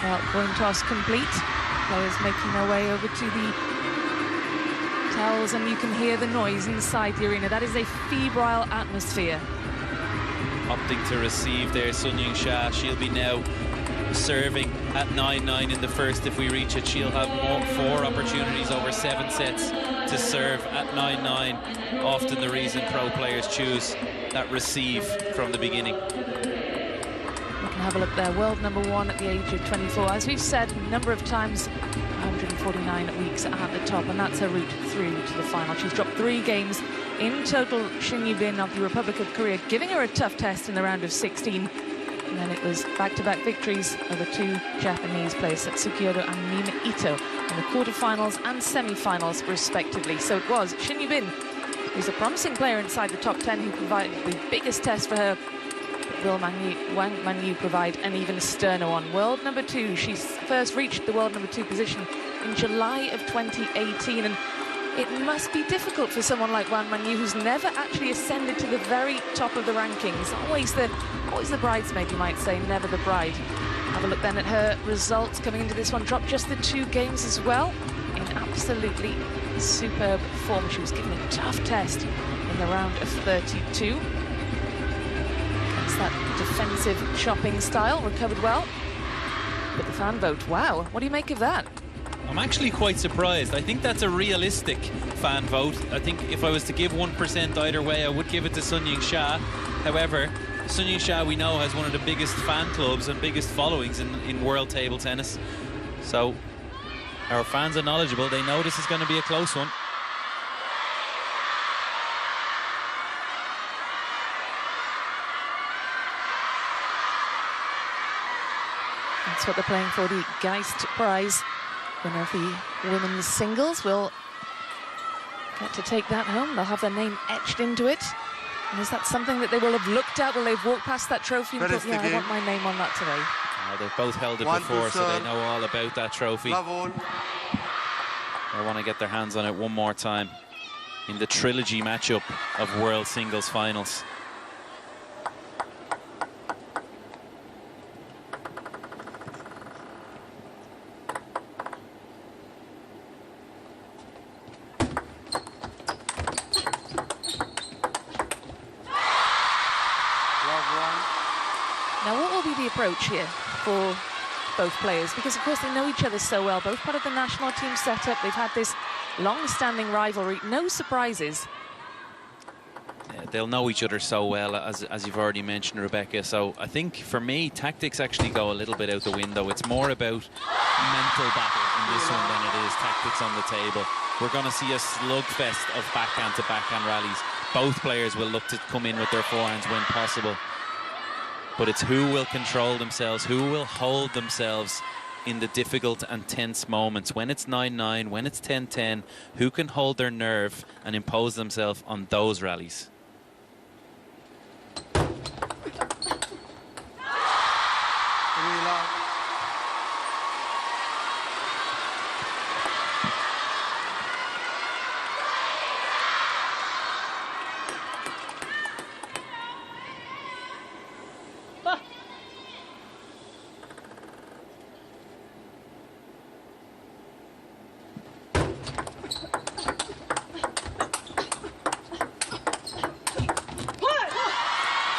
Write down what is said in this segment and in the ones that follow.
Well, coin toss complete. Players making their way over to the towels, and you can hear the noise inside the arena. That is a febrile atmosphere. Opting to receive there, Sunyingsha. She'll be now serving at 9-9 in the first. If we reach it, she'll have 4 opportunities over 7 sets to serve at 9-9. Often the reason pro players choose that receive from the beginning. We can have a look there. World number 1 at the age of 24. As we've said a number of times, 149 weeks at the top, and that's her route through to the final. She's dropped 3 games in total. Shin Yu-bin of the Republic of Korea giving her a tough test in the round of 16. And then it was back-to-back victories over 2 Japanese players, Tsukiodo and Nina Ito, in the quarterfinals and semi-finals, respectively. So it was Shin Yu-bin, who's a promising player inside the top 10, who provided the biggest test for her. Will Wang Manyu provide an even sterner one. World number 2, she first reached the world number 2 position in July of 2018, and it must be difficult for someone like Wang Manyu, who's never actually ascended to the very top of the rankings. Always the bridesmaid, you might say, never the bride. Have a look then at her results coming into this one. Dropped just the 2 games as well in absolutely superb form. She was given a tough test in the round of 32. That's that defensive chopping style, recovered well. But the fan vote, wow, what do you make of that? I'm actually quite surprised. I think that's a realistic fan vote. I think if I was to give 1% either way, I would give it to Sunyingsha. However, Sunyingsha, we know, has one of the biggest fan clubs and biggest followings in world table tennis. So our fans are knowledgeable. They know this is going to be a close one. That's what they're playing for, the Geist Prize. Winner of the women's singles will get to take that home. They'll have their name etched into it. And is that something that they will have looked at? Will they've walked past that trophy and thought, yeah, I want my name on that today? They've both held it before, so they know all about that trophy. They want to get their hands on it one more time in the trilogy matchup of World Singles Finals. Now, what will be the approach here for both players? Because, of course, they know each other so well. Both part of the national team setup. They've had this long-standing rivalry. No surprises. Yeah, they'll know each other so well, as you've already mentioned, Rebecca. So I think, for me, tactics actually go a little bit out the window. It's more about mental battle in this one than it is tactics on the table. We're going to see a slugfest of backhand-to-backhand rallies. Both players will look to come in with their forehands when possible. But it's who will control themselves, who will hold themselves in the difficult and tense moments. When it's 9-9, when it's 10-10, who can hold their nerve and impose themselves on those rallies?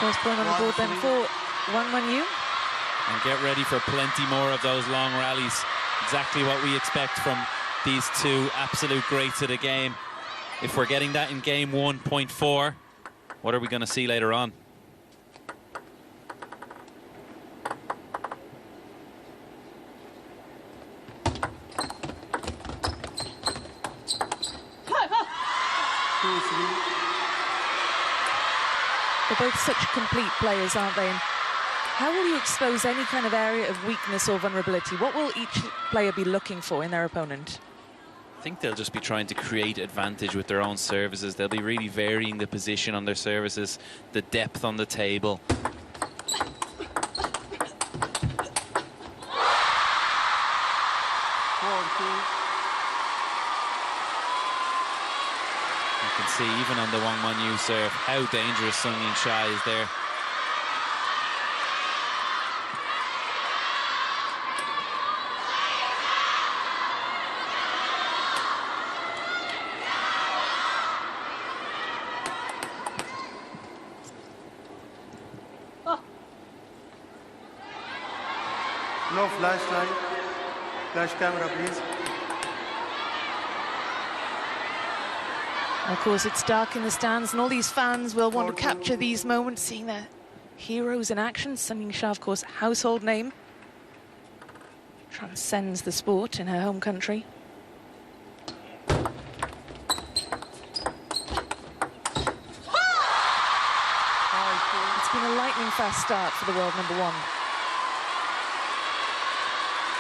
First point on the board then for Wang Manyu. And get ready for plenty more of those long rallies. Exactly what we expect from these two absolute greats of the game. If we're getting that in game 1.4, what are we going to see later on? They're both such complete players, aren't they? And how will you expose any kind of area of weakness or vulnerability? What will each player be looking for in their opponent? I think they'll just be trying to create advantage with their own services. They'll be really varying the position on their services, the depth on the table. You can see, even on the Wang Manyu serve, how dangerous Sunyingsha is there. No flashlight. Flash camera, please. Of course, it's dark in the stands, and all these fans will want to capture these moments, seeing their heroes in action. Sunyingsha, of course, household name. Transcends the sport in her home country. It's been a lightning fast start for the world number one.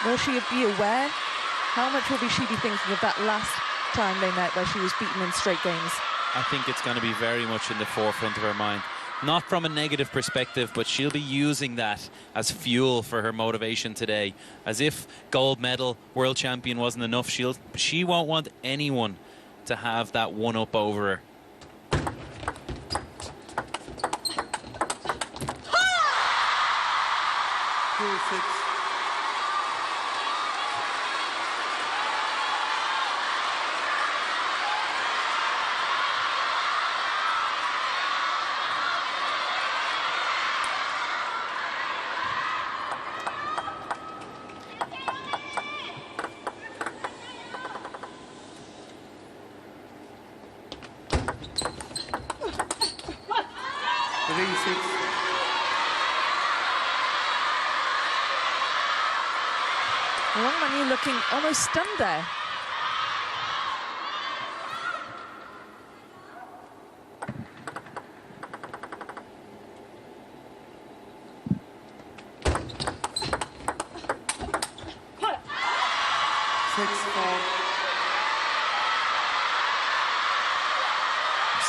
Will she be aware? How much will she be thinking of that last time they met, where she was beaten in straight games? I think it's going to be very much in the forefront of her mind. Not from a negative perspective, but she'll be using that as fuel for her motivation today. As if gold medal, world champion wasn't enough, she won't want anyone to have that one up over her. WANG Manyu looking almost stunned there.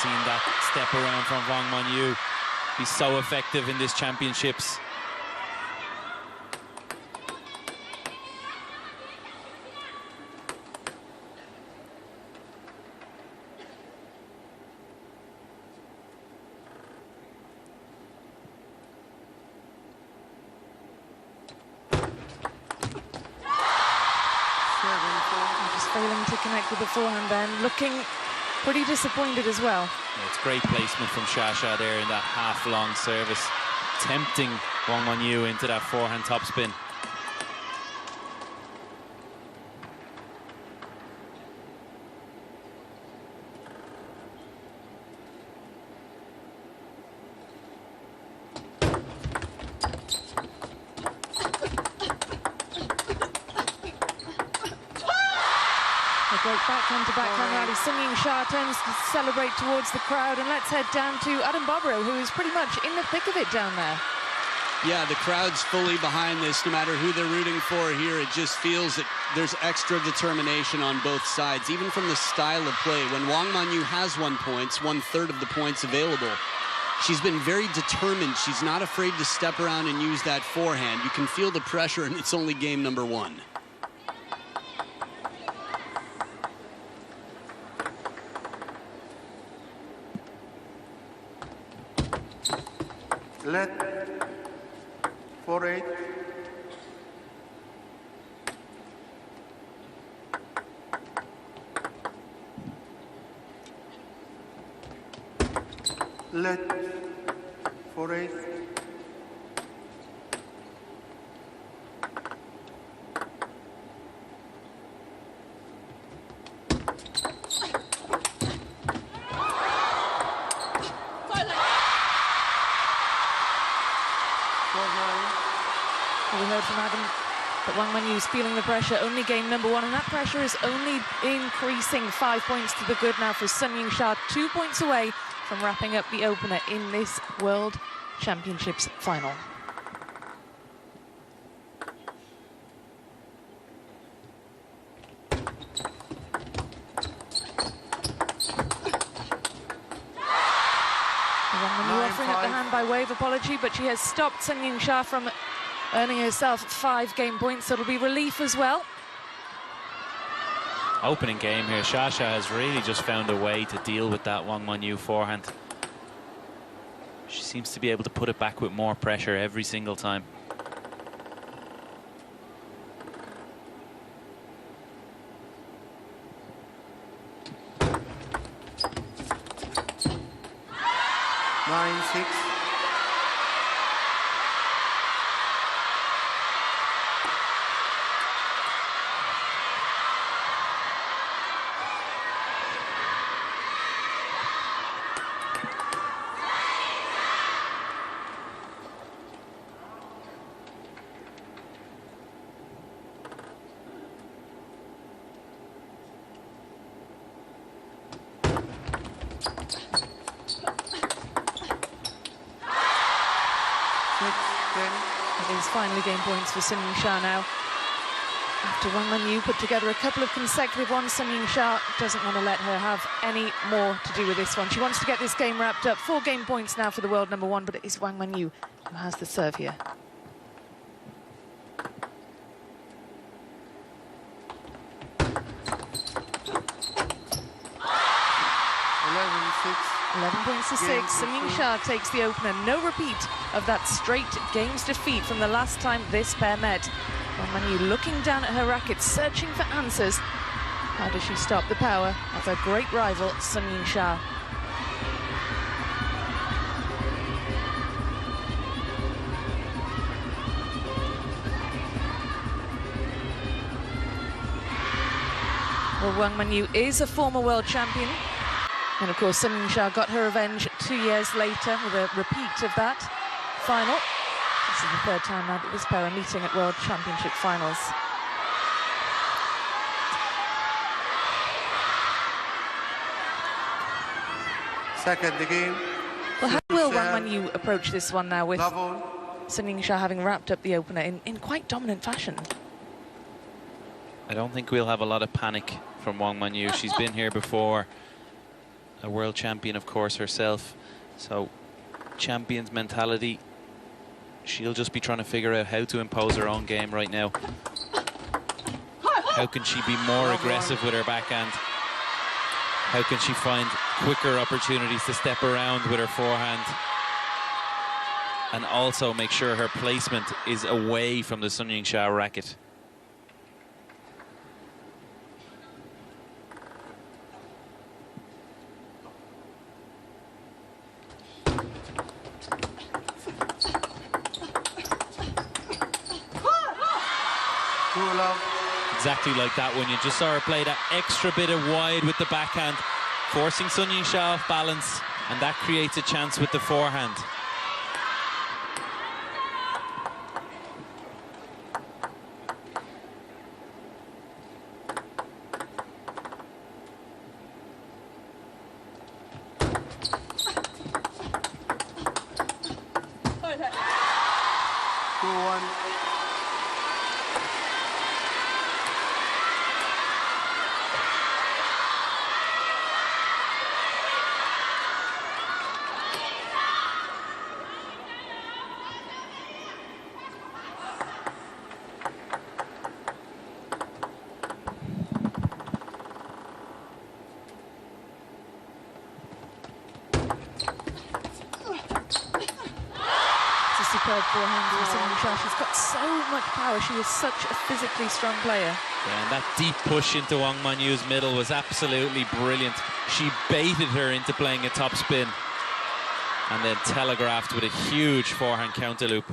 Seen that step around from WANG Manyu. He's so effective in this championships. Just failing to connect with the forehand then, looking pretty disappointed as well. Yeah, it's great placement from Shatou there in that half-long service, tempting WANG Manyu into that forehand topspin. Great backhand-to-backhand rally. Sunyingsha turns to celebrate towards the crowd, and let's head down to Adam Bobrow, who is pretty much in the thick of it down there. Yeah, the crowd's fully behind this, no matter who they're rooting for here. It just feels that there's extra determination on both sides, even from the style of play. When WANG Manyu has 1 point, 1/3 of the points available, she's been very determined. She's not afraid to step around and use that forehand. You can feel the pressure, and it's only game number one. Let 4-8. Let 4-8. We heard from Adam that WANG Manyu is feeling the pressure, only game number one, and that pressure is only increasing. 5 points to the good now for Sunyingsha, 2 points away from wrapping up the opener in this World Championships final. WANG Manyu offering up the hand by way of apology, but she has stopped Sunyingsha from earning herself 5 game points, so it'll be relief as well. Opening game here, Shatou has really just found a way to deal with that WANG Manyu forehand. She seems to be able to put it back with more pressure every single time. finally gain points for Sunyingsha now. After Wang Manyu put together a couple of consecutive ones, Sunyingsha doesn't want to let her have any more to do with this one. She wants to get this game wrapped up. 4 game points now for the world number 1, but it is Wang Manyu who has the serve here. Six. 11 points to 6. Sunyingsha takes the opener. No repeat of that straight games defeat from the last time this pair met. Wang Manyu looking down at her racket, searching for answers. How does she stop the power of her great rival, Sunyingsha? Well, Wang Manyu is a former world champion. And of course, Sunyingsha got her revenge 2 years later with a repeat of that final. This is the 3rd time now that this pair are meeting at World Championship finals. Second the game. Well, how will Wang Manyu approach this one now with Double. Sunyingsha having wrapped up the opener in quite dominant fashion? I don't think we'll have a lot of panic from Wang Manyu. She's been here before. A world champion, of course, herself. So, champion's mentality. She'll just be trying to figure out how to impose her own game right now. How can she be more aggressive with her backhand? How can she find quicker opportunities to step around with her forehand? And also make sure her placement is away from the Sunyingsha racket. Exactly like that one. You just saw her play that extra bit of wide with the backhand, forcing Sunyingsha off balance, and that creates a chance with the forehand. Superb forehand for Sunyingsha. She's got so much power. She is such a physically strong player. Yeah, and that deep push into Wang Manyu's middle was absolutely brilliant. She baited her into playing a top spin and then telegraphed with a huge forehand counter loop.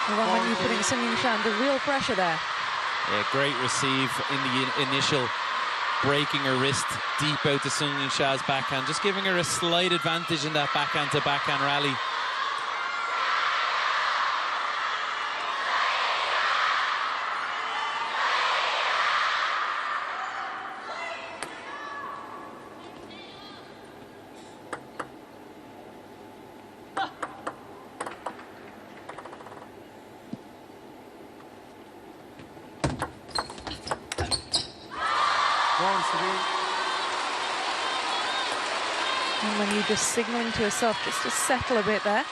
Wang Manyu putting Sunyingsha under real pressure there. Yeah, great receive in the initial, breaking her wrist deep out to Sunyingsha's backhand, just giving her a slight advantage in that backhand to backhand rally. And Manyu just signalling to herself just to settle a bit there.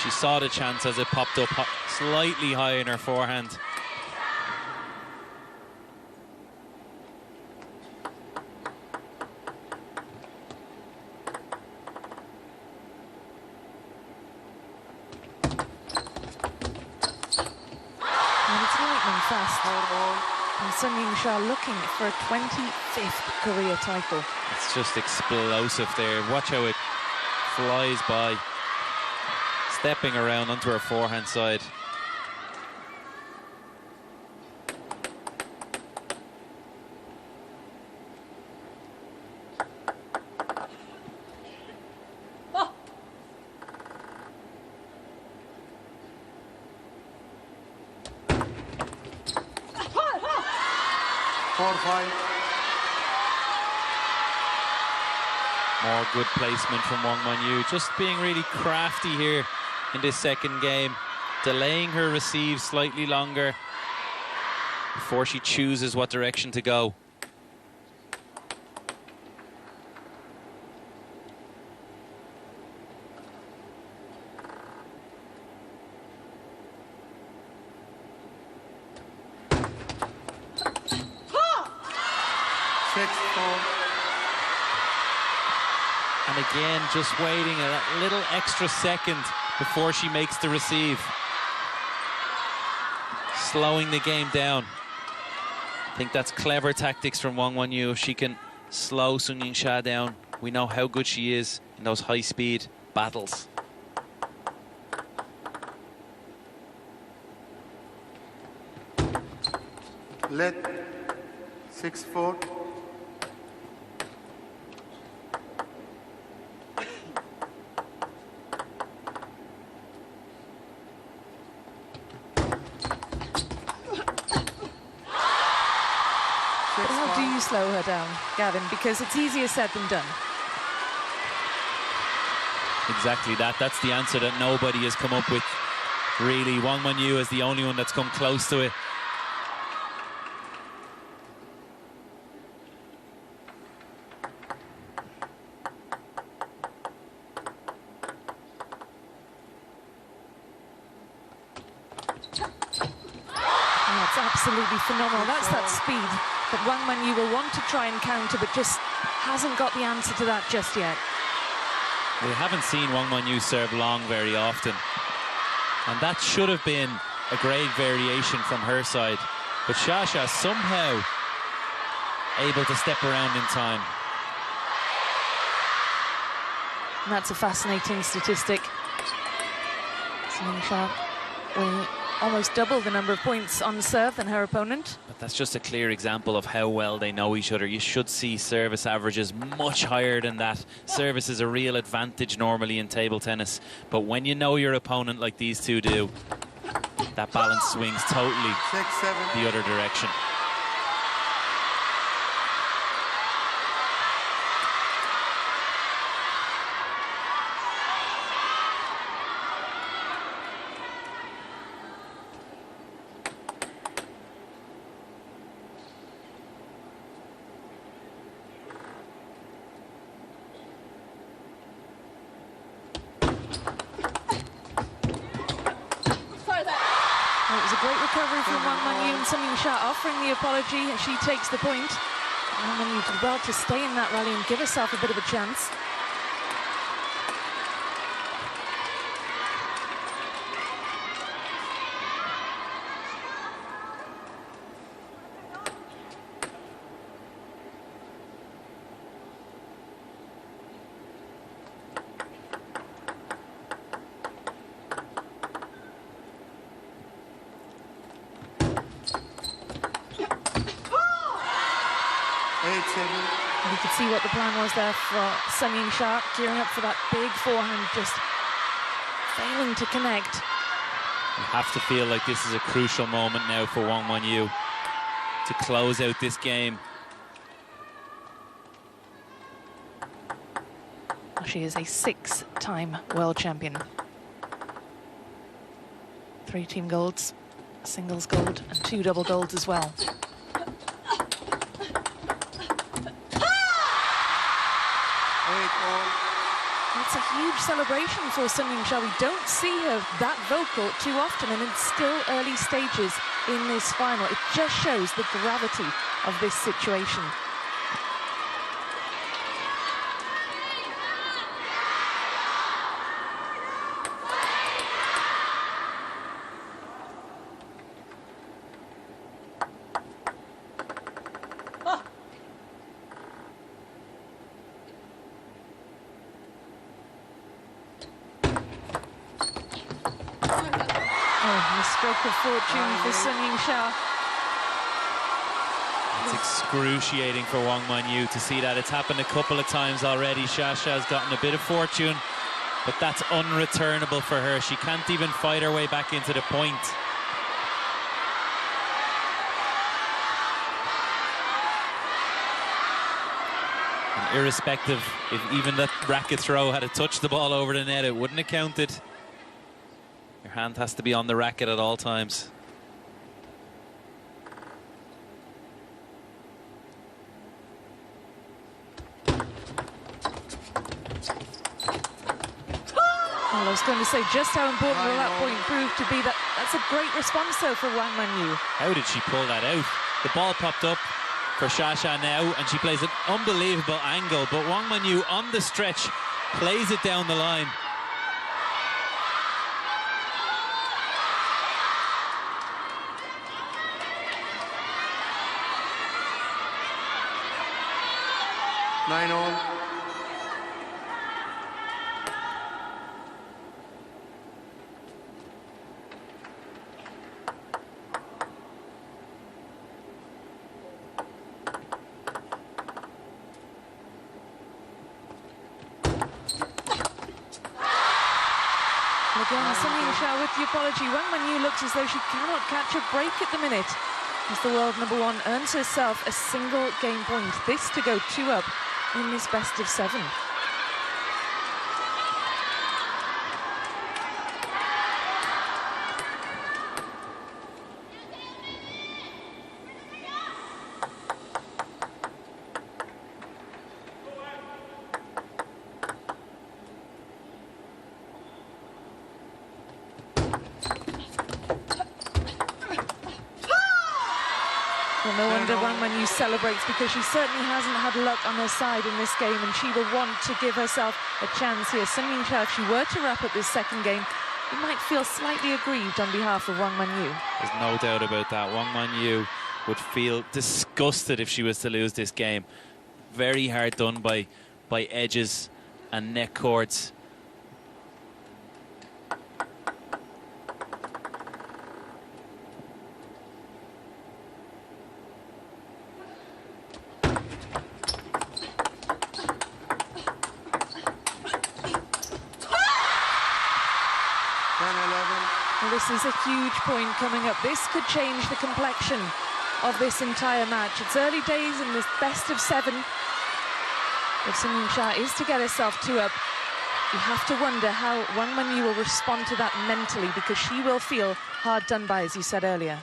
She saw the chance as it popped up slightly high in her forehand. fast. All. And Sunyingsha looking for a 25th career title. It's just explosive there. Watch how it flies by. Stepping around onto her forehand side. More good placement from Wang Manyu. Just being really crafty here in this second game. Delaying her receive slightly longer before she chooses what direction to go. And again, just waiting a little extra second before she makes the receive. Slowing the game down. I think that's clever tactics from Wang Manyu. If she can slow Sunyingsha down, we know how good she is in those high-speed battles. Let 6-4. How do you slow her down, Gavin? Because it's easier said than done. Exactly that. That's the answer that nobody has come up with, really. Wang Manyu is the only one that's come close to it. It's absolutely phenomenal. That's that speed that Wang Manyu will want to try and counter, but just hasn't got the answer to that just yet. We haven't seen Wang Manyu serve long very often, and that should have been a great variation from her side. But Shasha somehow able to step around in time. And that's a fascinating statistic. Sunyingsha winning almost double the number of points on serve than her opponent. But that's just a clear example of how well they know each other. You should see service averages much higher than that. Service is a real advantage normally in table tennis, but when you know your opponent like these two do, that balance swings totally 6-7. the other direction. Well, it was a great recovery from Wang Manyu, and Sunyingsha offering the apology, and she takes the point. Wang Manyu did well to stay in that rally and give herself a bit of a chance. You could see what the plan was there for Sunyingsha, gearing up for that big forehand, just failing to connect. You have to feel like this is a crucial moment now for Wang Manyu to close out this game. She is a 6-time world champion. 3 team golds, singles gold, and 2 double golds as well. It's a huge celebration for Sunyingsha. We don't see her that vocal too often, and it's still early stages in this final. It just shows the gravity of this situation. and a stroke of fortune for Sunyingsha. It's excruciating for Wang Manyu to see that. It's happened a couple of times already. Shasha has gotten a bit of fortune, but that's unreturnable for her. She can't even fight her way back into the point. And irrespective, if even that racket throw had touched the ball over the net, it wouldn't have counted. Your hand has to be on the racket at all times. Well, I was going to say just how important will that point prove to be. That's a great response, though, for Wang Manyu. How did she pull that out? The ball popped up for Shasha now, and she plays an unbelievable angle, but Wang Manyu on the stretch plays it down the line. Nine all. Again, Sunyingsha with the apology. Wang Manyu looks as though she cannot catch a break at the minute, as the world #1 earns herself a single game point. This to go 2 up in this best of 7. Well, no wonder Wang Manyu celebrates, because she certainly hasn't had luck on her side in this game, and she will want to give herself a chance here. Sunyingsha, if she were to wrap up this second game, you might feel slightly aggrieved on behalf of Wang Manyu. There's no doubt about that. Wang Manyu would feel disgusted if she was to lose this game. Very hard done by edges and net cords. Well, this is a huge point coming up. This could change the complexion of this entire match. It's early days in this best of 7. If Sunyingsha is to get herself 2 up, you have to wonder how Wang Manyu will respond to that mentally, because she will feel hard done by, as you said earlier.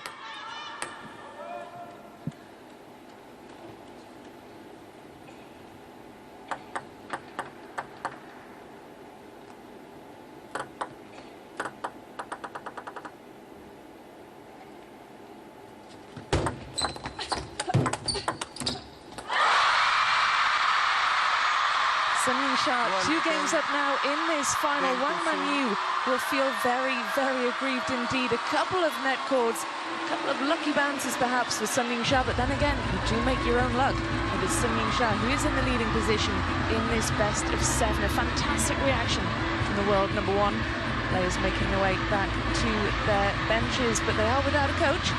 Sunyingsha, 2 games up now in this final. Wang Manyu will feel very, very aggrieved indeed. A couple of net cords, a couple of lucky bounces perhaps for Sunyingsha, but then again, you do make your own luck. And it's Sunyingsha who is in the leading position in this best of 7. A fantastic reaction from the world #1. Players making their way back to their benches, but they are without a coach.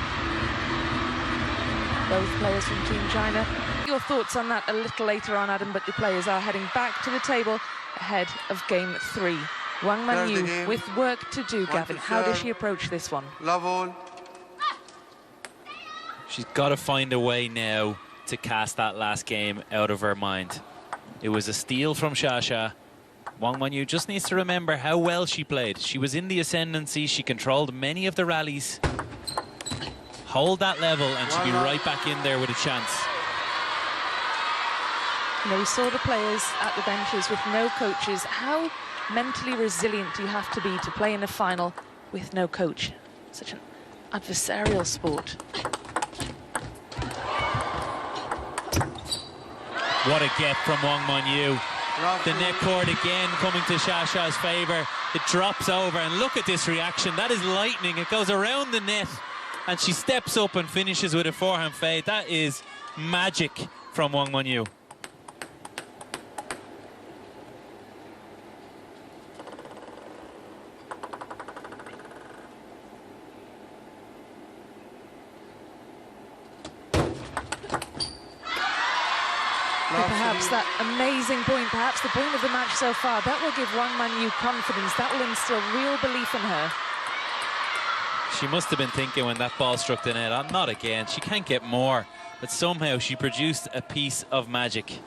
Both players from Team China. Your thoughts on that a little later on, Adam, but the players are heading back to the table ahead of game 3. Wang Manyu with work to do, Gavin. How does she approach this one? Love all. She's got to find a way now to cast that last game out of her mind. It was a steal from Shasha. Wang Manyu just needs to remember how well she played. She was in the ascendancy. She controlled many of the rallies. Hold that level and she'll be right back in there with a chance. You know, we saw the players at the benches with no coaches. How mentally resilient do you have to be to play in a final with no coach? Such an adversarial sport. What a get from Wang Manyu. The net cord again coming to Shasha's favour. It drops over, and look at this reaction. That is lightning. It goes around the net, and she steps up and finishes with a forehand fade. That is magic from Wang Manyu. Last Perhaps service. that amazing point, perhaps the point of the match so far, that will give WANG Manyu confidence. That will instill real belief in her. She must have been thinking when that ball struck the net, "Oh, not again, she can't get more." But somehow she produced a piece of magic.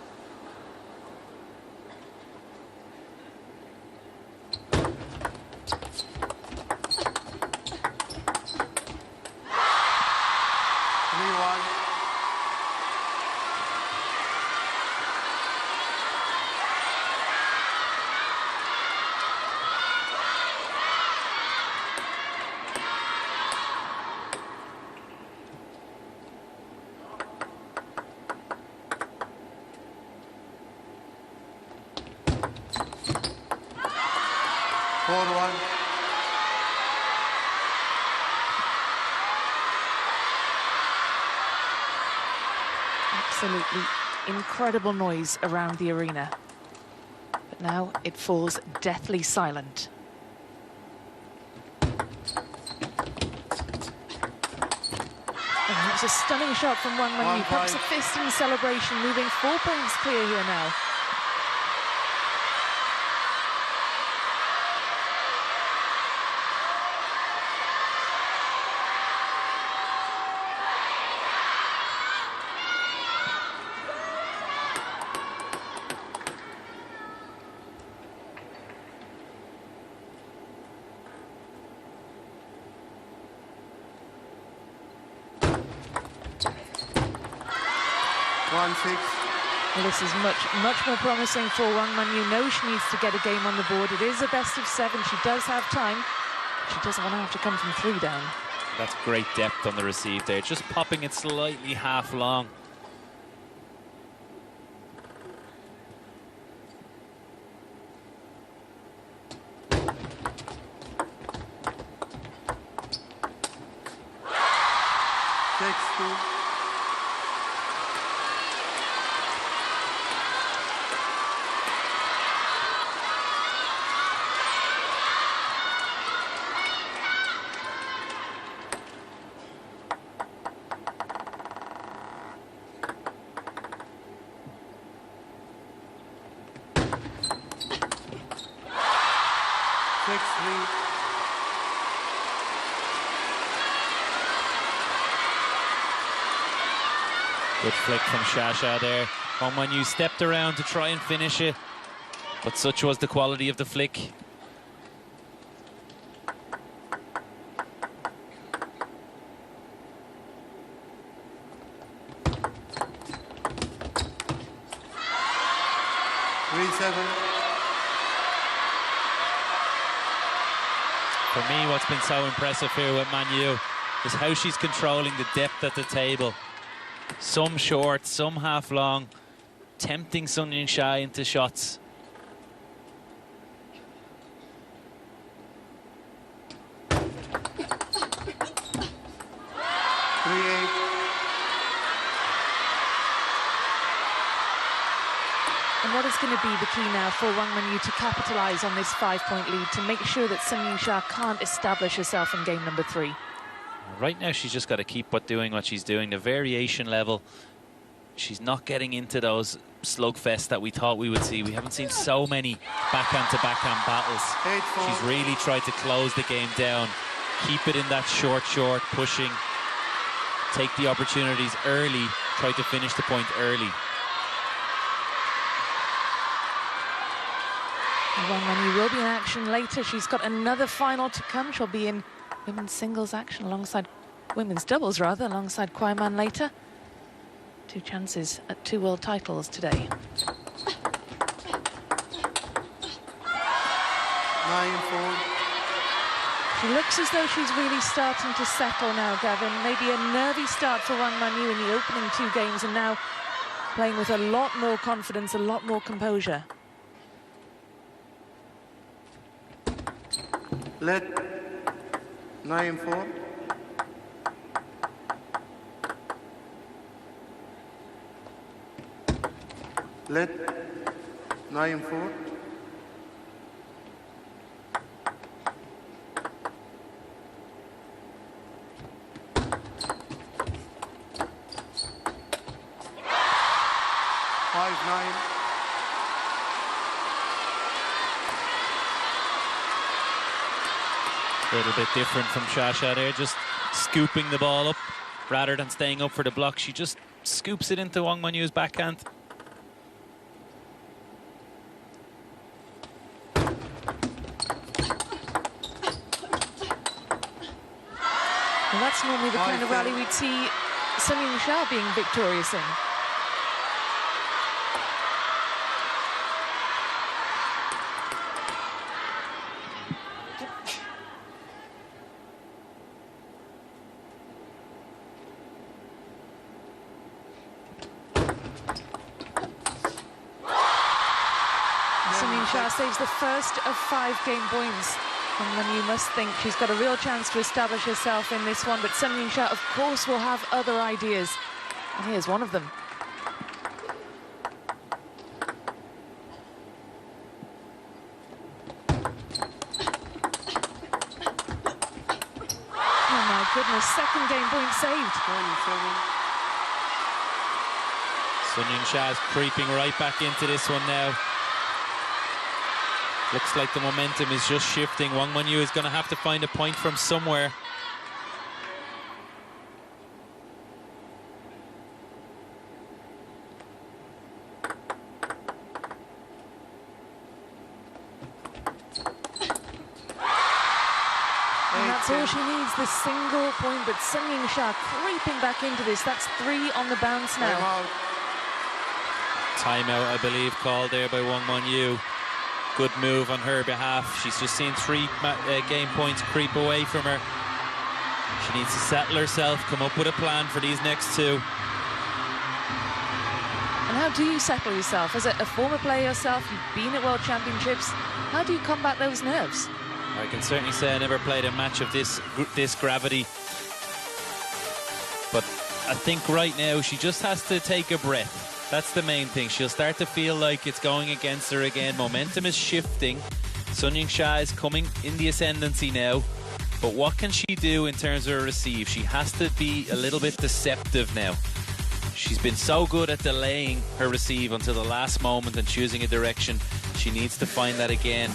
Absolutely incredible noise around the arena. But now it falls deathly silent. And that's a stunning shot from WANG Manyu. Perhaps a fist in celebration, moving 4 points clear here now. Well, this is much more promising for WANG Manyu. Knows she needs to get a game on the board. It is a best of 7. She does have time. She doesn't want to have to come from 3 down. That's great depth on the receive there. Just popping it slightly half long. Good flick from Shasha there. WANG Manyu stepped around to try and finish it, but such was the quality of the flick. For me, what's been so impressive here with Manyu is how she's controlling the depth at the table. Some short, some half long, tempting Sunyingsha into shots. And what is going to be the key now for WANG Manyu to capitalise on this 5-point lead, to make sure that Sunyingsha can't establish herself in game number 3? Right now, she's just got to keep doing what she's doing. The variation level, she's not getting into those slugfests that we thought we would see. We haven't seen so many backhand-to-backhand battles. She's really tried to close the game down, keep it in that short, pushing, take the opportunities early, try to finish the point early. WANG Manyu will be in action later. She's got another final to come. She'll be in women's singles action alongside women's doubles, rather, alongside Kwaiman later. 2 chances at 2 world titles today. 9-4. She looks as though she's really starting to settle now, Gavin. Maybe a nervy start for WANG Manyu in the opening 2 games, and now playing with a lot more confidence, a lot more composure. Let 9-4. Let 9-4. 9. A little bit different from Shasha there, just scooping the ball up rather than staying up for the block. She just scoops it into Wang Manyu's backhand. Well, that's normally the kind of rally we'd see Sunyingsha being victorious in. Sunyingsha saves the first of 5 game points. And then you must think she's got a real chance to establish herself in this one. But Sunyingsha, of course, will have other ideas. And here's one of them. Oh, my goodness. Second game point saved. 27. Sunyingsha is creeping right back into this one now. Looks like the momentum is just shifting. Wang Manyu is going to have to find a point from somewhere. And that's all she needs, the single point. But Sunyingsha creeping back into this. That's 3 on the bounce now. Timeout, I believe, called there by Wang Manyu. Good move on her behalf. She's just seen 3 game points creep away from her. She needs to settle herself, come up with a plan for these next 2. And how do you settle yourself? As a former player yourself, you've been at World Championships. How do you combat those nerves? I can certainly say I never played a match of this gravity. But I think right now she just has to take a breath. That's the main thing. She'll start to feel like it's going against her again. Momentum is shifting. Sunyingsha is coming in the ascendancy now. But what can she do in terms of her receive? She has to be a little bit deceptive now. She's been so good at delaying her receive until the last moment and choosing a direction. She needs to find that again.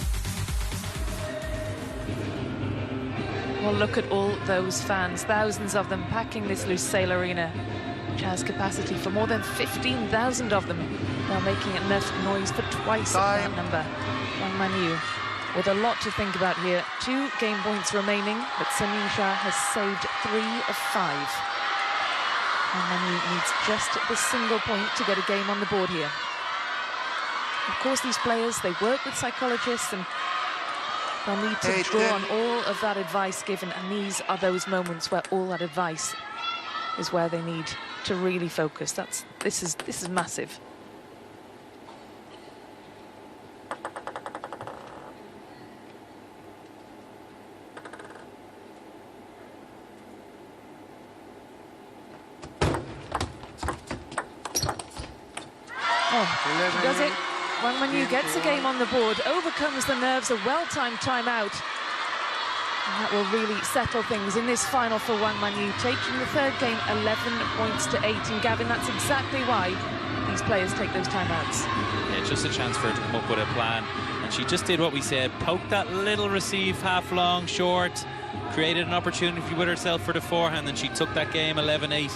Well, look at all those fans, thousands of them packing this Lusail Arena, which has capacity for more than 15,000 of them. They're making enough noise for twice that number. Wang Manyu with a lot to think about here. 2 game points remaining, but Sunyingsha has saved 3 of 5. Wang Manyu needs just the single point to get a game on the board here. Of course, these players, they work with psychologists and they'll need to draw on all of that advice given, and these are those moments where all that advice is where they need to really focus. This is massive. Oh, she does it. Wang Manyu gets a game on the board, overcomes the nerves, a well-timed timeout. And that will really settle things in this final for Wang Manyu, taking the 3rd game 11 points to 8. And Gavin, that's exactly why these players take those timeouts. Yeah, just a chance for her to come up with a plan. And she just did what we said, poked that little receive half long, short, created an opportunity with herself for the forehand, and she took that game 11-8.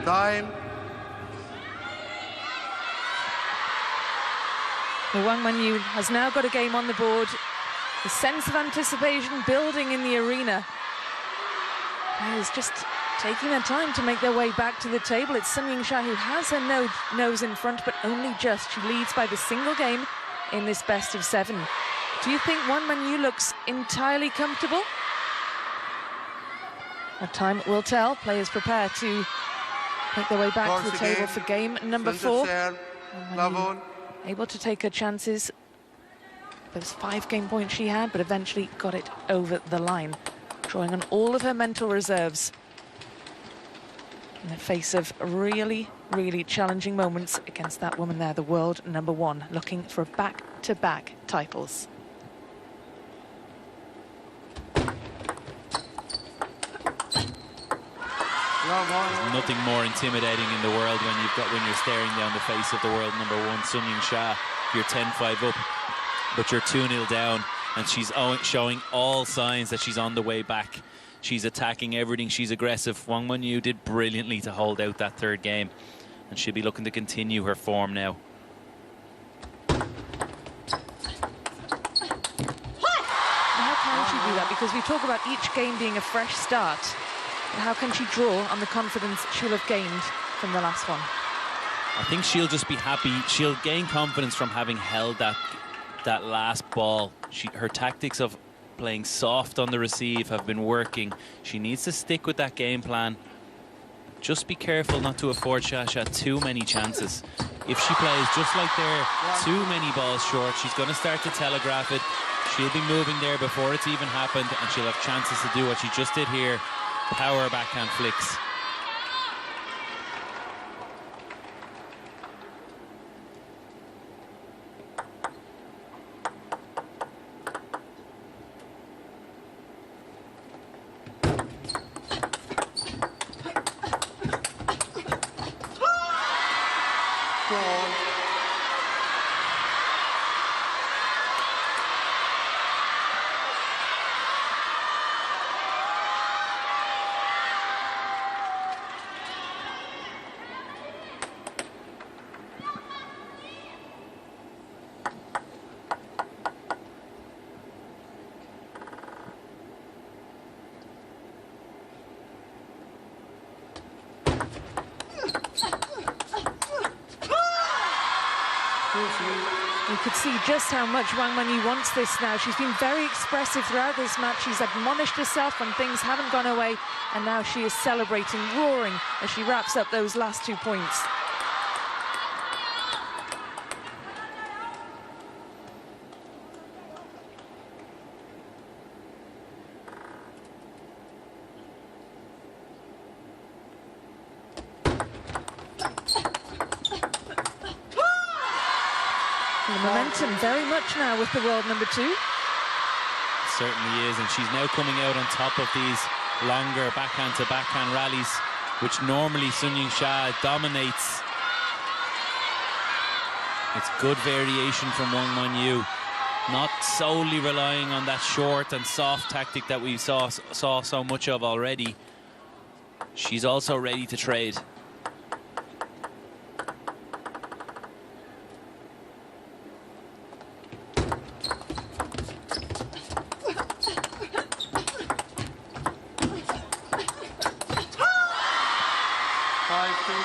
Time. Well, Wang Manyu has now got a game on the board. The sense of anticipation building in the arena. Players just taking their time to make their way back to the table. It's Sunyingsha who has her nose in front, but only just. She leads by the single game in this best of 7. Do you think Wang Manyu looks entirely comfortable? Time will tell. Players prepare to make their way back to the Once table again, for game number center 4. serve, Wang Manyu level. able to take her chances. Those 5 game points she had, but eventually got it over the line, drawing on all of her mental reserves in the face of really, really challenging moments against that woman there, the world number 1, looking for back-to-back titles. There's nothing more intimidating in the world when you're staring down the face of the world number 1, Sunyingsha. You're 10-5 up, but you're 2-0 down, and she's showing all signs that she's on the way back. She's attacking everything. She's aggressive. Wang Manyu did brilliantly to hold out that 3rd game, and she'll be looking to continue her form now. How can she do that? Because we talk about each game being a fresh start. But how can she draw on the confidence she'll have gained from the last one? I think she'll just be happy. She'll gain confidence from having held that last ball. Her tactics of playing soft on the receive have been working. She needs to stick with that game plan. Just be careful not to afford Shasha too many chances. If she plays just like they're too many balls short, she's going to start to telegraph it. She'll be moving there before it's even happened, and she'll have chances to do what she just did here. Power backhand flicks. You could see just how much Wang Manyu wants this now. She's been very expressive throughout this match. She's admonished herself when things haven't gone her way, and now she is celebrating, roaring, as she wraps up those last 2 points. The momentum very much now with the world number 2. Certainly is, and she's now coming out on top of these longer backhand-to-backhand rallies, which normally Sunyingsha dominates. It's good variation from Wang Manyu, not solely relying on that short and soft tactic that we saw so much of already. She's also ready to trade.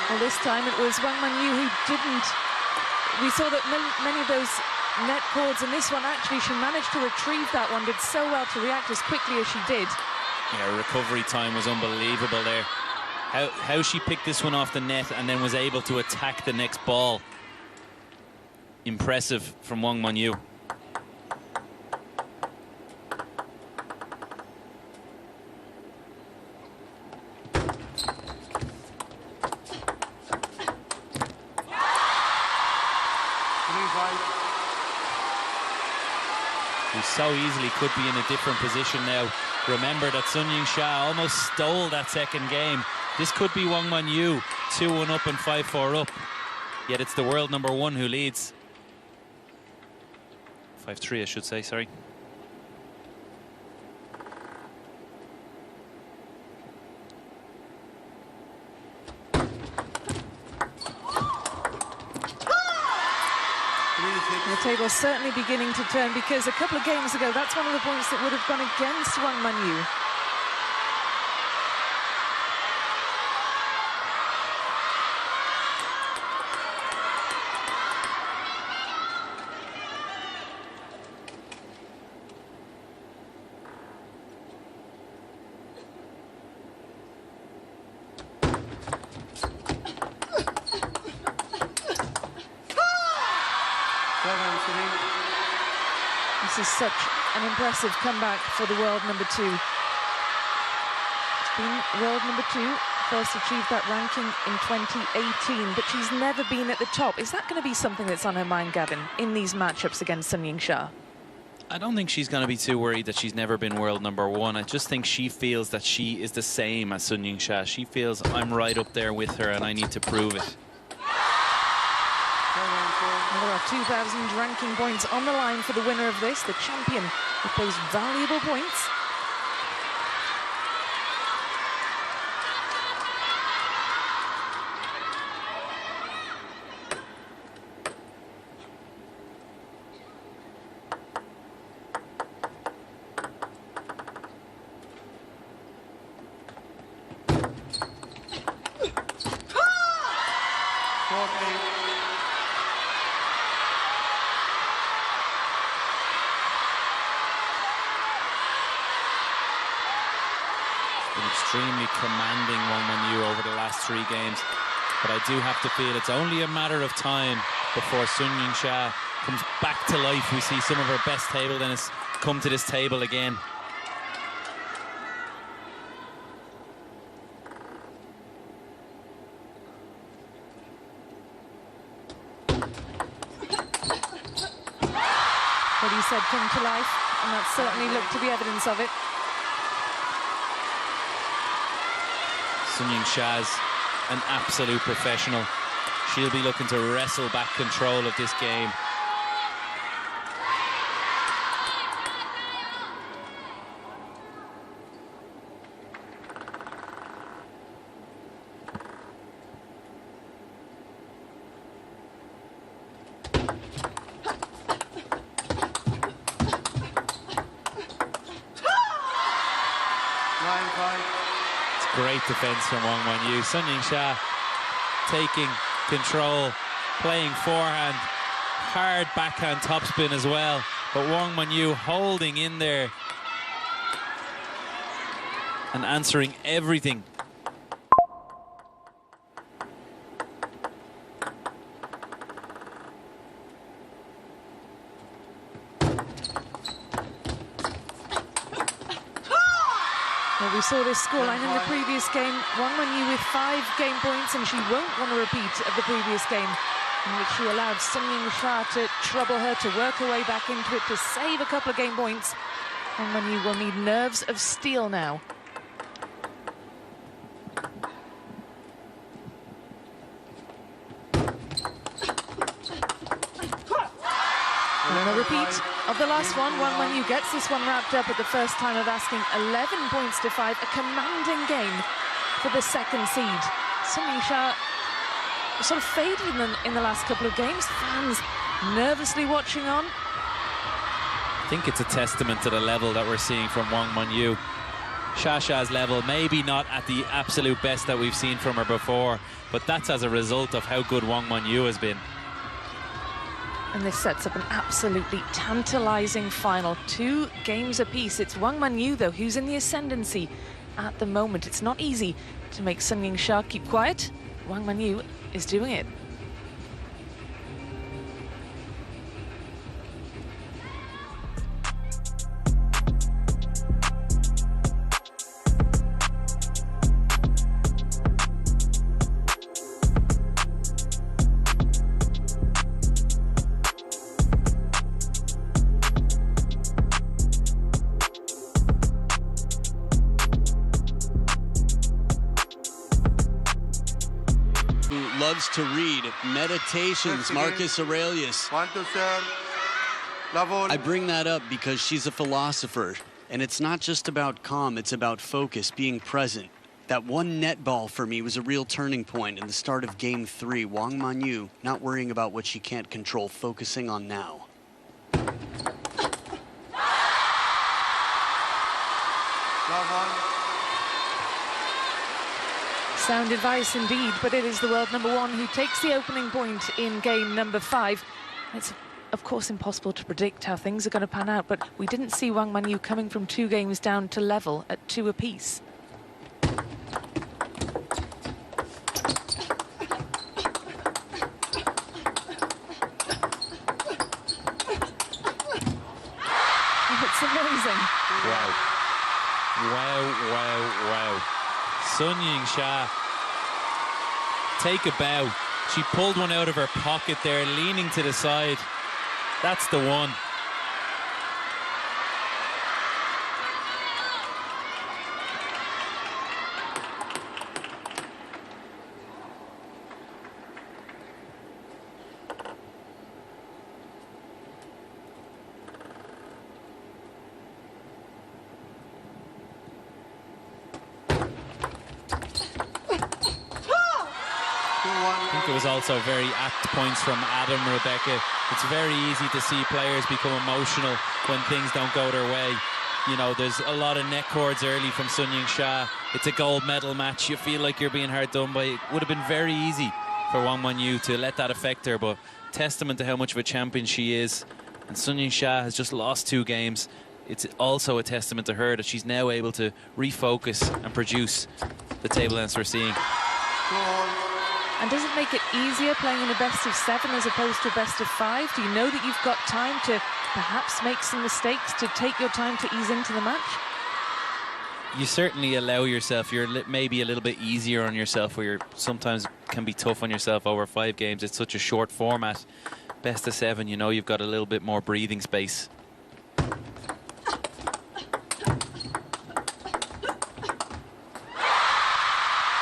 Well, this time it was Wang Manyu who didn't. We saw that many of those net cords in this one, actually, she managed to retrieve that one, did so well to react as quickly as she did. Yeah, recovery time was unbelievable there. How she picked this one off the net and then was able to attack the next ball. Impressive from Wang Manyu. Who so easily could be in a different position now. Remember that Sunyingsha almost stole that 2nd game. This could be Wang Manyu, 2-1 up and 5-4 up. Yet it's the world number 1 who leads. 5-3, I should say, sorry. The table's certainly beginning to turn, because a couple of games ago, that's one of the points that would have gone against Wang Manyu. This is such an impressive comeback for the world number 2. She's been world number 2, first achieved that ranking in 2018, but she's never been at the top. Is that going to be something that's on her mind, Gavin, in these matchups against Sunyingsha? I don't think she's going to be too worried that she's never been world number 1. I just think she feels that she is the same as Sunyingsha. She feels I'm right up there with her and I need to prove it. There are 2,000 ranking points on the line for the winner of this, the champion with those valuable points. Extremely commanding Wang Manyu over the last 3 games, but I do have to feel it's only a matter of time before Sunyingsha comes back to life. We see some of her best table tennis come to this table again. What he said come to life, and that certainly looked to be evidence of it. Sunyingsha's an absolute professional. She'll be looking to wrestle back control of this game. Great defense from Wang Manyu. Sunyingsha taking control, playing forehand, hard backhand topspin as well. But Wang Manyu holding in there and answering everything. Well, we saw this scoreline in the previous game. Wang Manyu with 5 game points, and she won't want a repeat of the previous game, in which she allowed Sunyingsha to trouble her, to work her way back into it, to save a couple of game points. Wang Manyu will need nerves of steel now. And the repeat of the last one. Wang Manyu gets this one wrapped up at the first time of asking 11 points to 5. A commanding game for the second seed. Sunyingsha sort of faded in the last couple of games. Fans nervously watching on. I think it's a testament to the level that we're seeing from Wang Manyu. Shasha's level, maybe not at the absolute best that we've seen from her before, but that's as a result of how good Wang Manyu has been. And this sets up an absolutely tantalizing final. 2 games apiece. It's Wang Manyu, though, who's in the ascendancy at the moment. It's not easy to make Sunyingsha keep quiet. Wang Manyu is doing it. Loves to read. Meditations, Marcus Aurelius. Want to serve. Level. I bring that up because she's a philosopher, and it's not just about calm, it's about focus, being present. That one net ball for me was a real turning point in the start of game 3. Wang Manyu not worrying about what she can't control, focusing on now. Sound advice indeed, but it is the world number 1 who takes the opening point in game number 5. It's, of course, impossible to predict how things are going to pan out, but we didn't see Wang Manyu coming from 2 games down to level at 2 apiece. Wow, wow, wow. Sunyingsha, take a bow. She pulled one out of her pocket there, leaning to the side. That's the one. I think it was also very apt points from Adam, Rebecca. It's very easy to see players become emotional when things don't go their way. You know, there's a lot of neck cords early from Sunyingsha. It's a gold medal match. You feel like you're being hard done by. It would have been very easy for WANG Manyu to let that affect her, but testament to how much of a champion she is. And Sunyingsha has just lost 2 games. It's also a testament to her that she's now able to refocus and produce the table tennis we're seeing. And does it make it easier playing in a best of 7 as opposed to a best of 5? Do you know that you've got time to perhaps make some mistakes, to take your time to ease into the match? You certainly allow yourself, you're maybe a little bit easier on yourself, where you sometimes can be tough on yourself over 5 games. It's such a short format. Best of 7, you know, you've got a little bit more breathing space.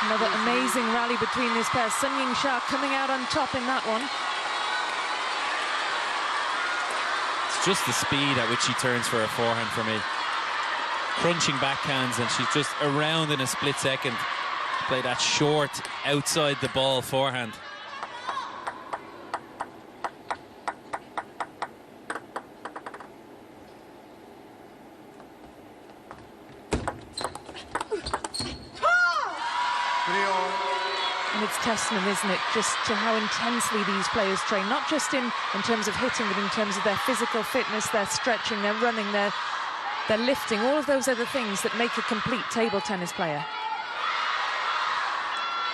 Another amazing rally between this pair. Sunyingsha coming out on top in that one. It's just the speed at which she turns for a forehand for me. Crunching backhands, and she's just around in a split second. Play that short, outside the ball forehand. And it's testament, isn't it, just to how intensely these players train, not just in terms of hitting, but in terms of their physical fitness, their stretching, their running, their lifting, all of those other things that make a complete table tennis player.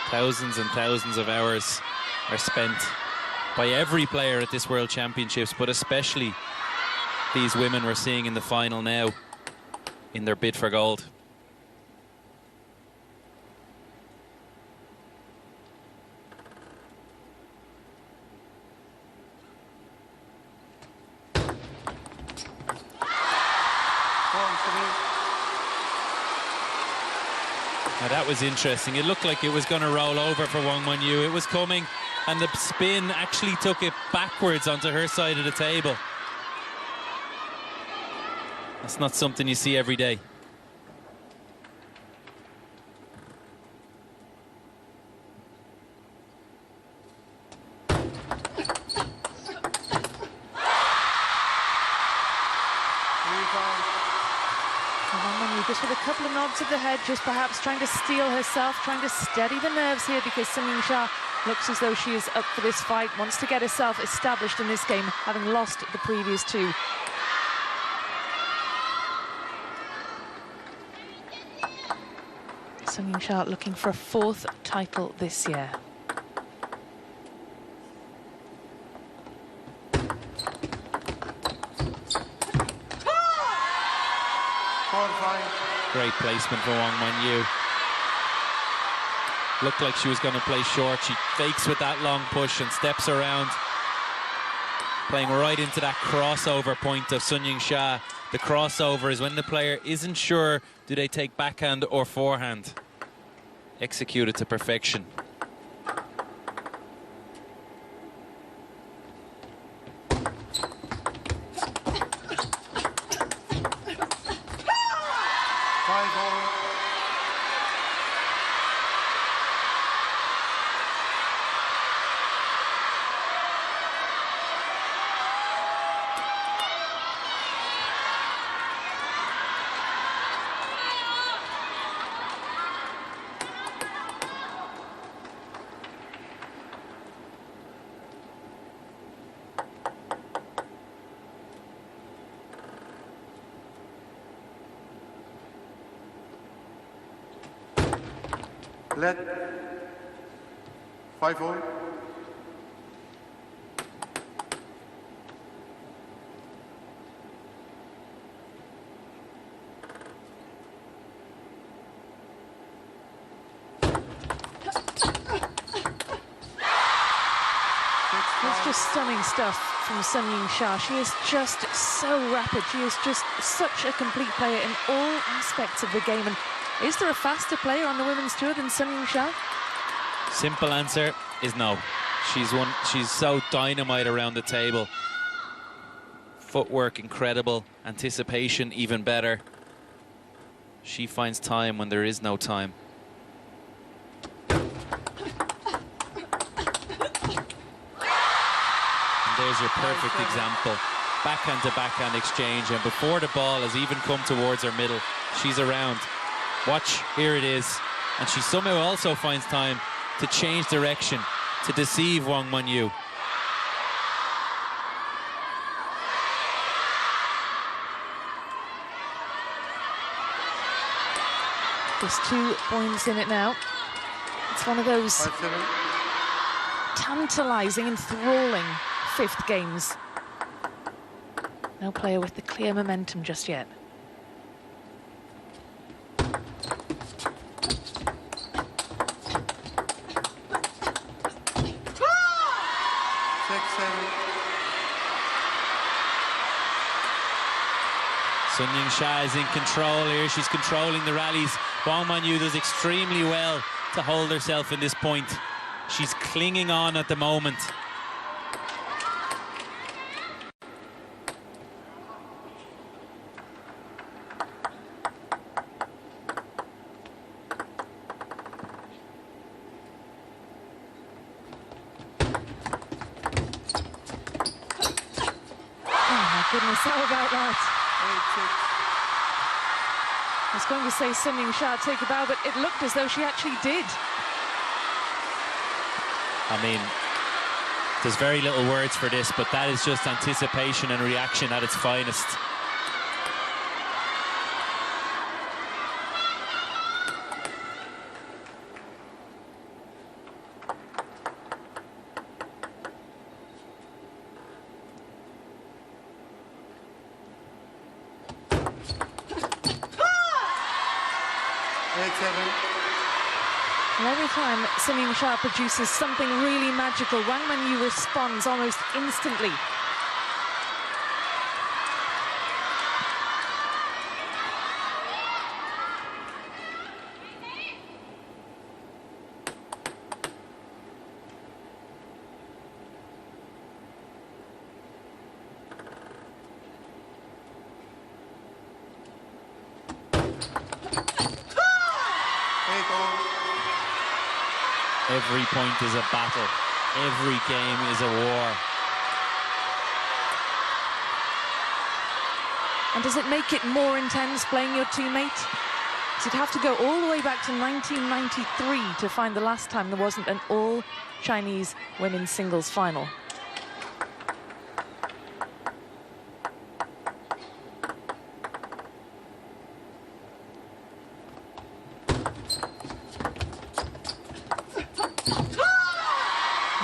Thousands and thousands of hours are spent by every player at this World Championships, but especially these women we're seeing in the final now in their bid for gold. Now that was interesting. It looked like it was going to roll over for WANG Manyu. It was coming, and the spin actually took it backwards onto her side of the table. That's not something you see every day. Just with a couple of nods of the head, just perhaps trying to steel herself, trying to steady the nerves here, because Sunyingsha looks as though she is up for this fight, wants to get herself established in this game, having lost the previous 2. Sunyingsha looking for a 4th title this year. Great placement for WANG Manyu. Looked like she was going to play short. She fakes with that long push and steps around, playing right into that crossover point of Sunyingsha. The crossover is when the player isn't sure, do they take backhand or forehand. Executed to perfection. Let 5-4. stunning stuff from Sunyingsha. She is just so rapid. She is just such a complete player in all aspects of the game. And is there a faster player on the women's tour than Sunyingsha? Simple answer is no. She's so dynamite around the table. Footwork incredible, anticipation even better. She finds time when there is no time. There's your perfect example. Backhand to backhand exchange, and before the ball has even come towards her middle, she's around. Watch, here it is. And she somehow also finds time to change direction, to deceive WANG Manyu. There's 2 points in it now. It's one of those tantalizing, enthralling fifth games. No player with the clear momentum just yet. 6-7. Sunyingsha is in control here. She's controlling the rallies. WANG Manyu does extremely well to hold herself in this point. She's clinging on at the moment. Goodness, how about that? I was going to say Sunyingsha take a bow, but it looked as though she actually did. I mean, there's very little words for this, but that is just anticipation and reaction at its finest. And every time Sunyingsha produces something really magical, WANG Manyu responds almost instantly. Every point is a battle. Every game is a war. And does it make it more intense playing your teammate? Does it have to go all the way back to 1993 to find the last time there wasn't an all-Chinese women's singles final?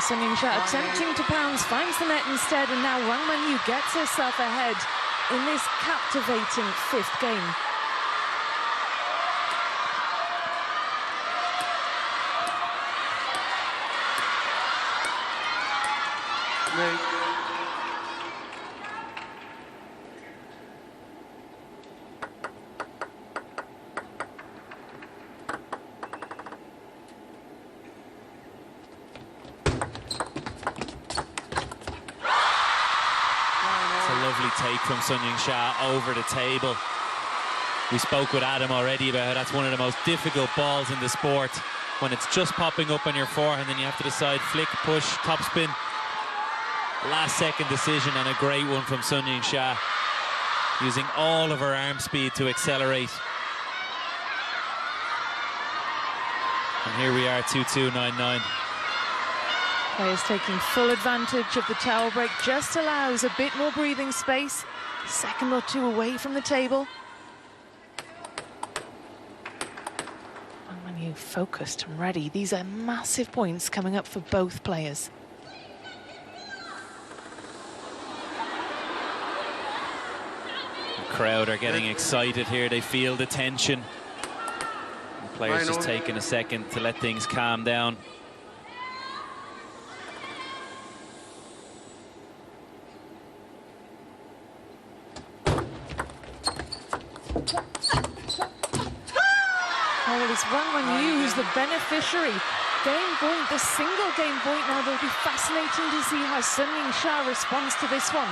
Sunyingsha attempting to pounce, finds the net instead, and now WANG Manyu gets herself ahead in this captivating fifth game. Lovely take from Sunyingsha over the table. We spoke with Adam already about how that's one of the most difficult balls in the sport. When it's just popping up on your forehand and you have to decide flick, push, topspin. Last second decision, and a great one from Sunyingsha. Using all of her arm speed to accelerate. And here we are, 2-2-9-9. Players taking full advantage of the towel break, just allows a bit more breathing space. Second or two away from the table. And when you focused and ready, these are massive points coming up for both players. The crowd are getting excited here. They feel the tension. The players just taking a second to let things calm down. Oh, well, it's Wang Manyu who's the beneficiary. Game point, the single game point now. It'll be fascinating to see how Sunyingsha responds to this one.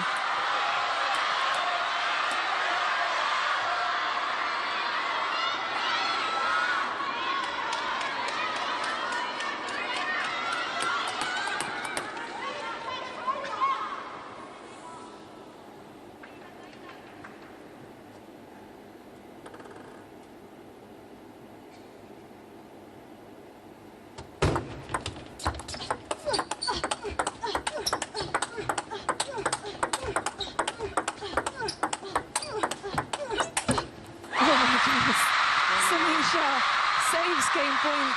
Sunyingsha saves game point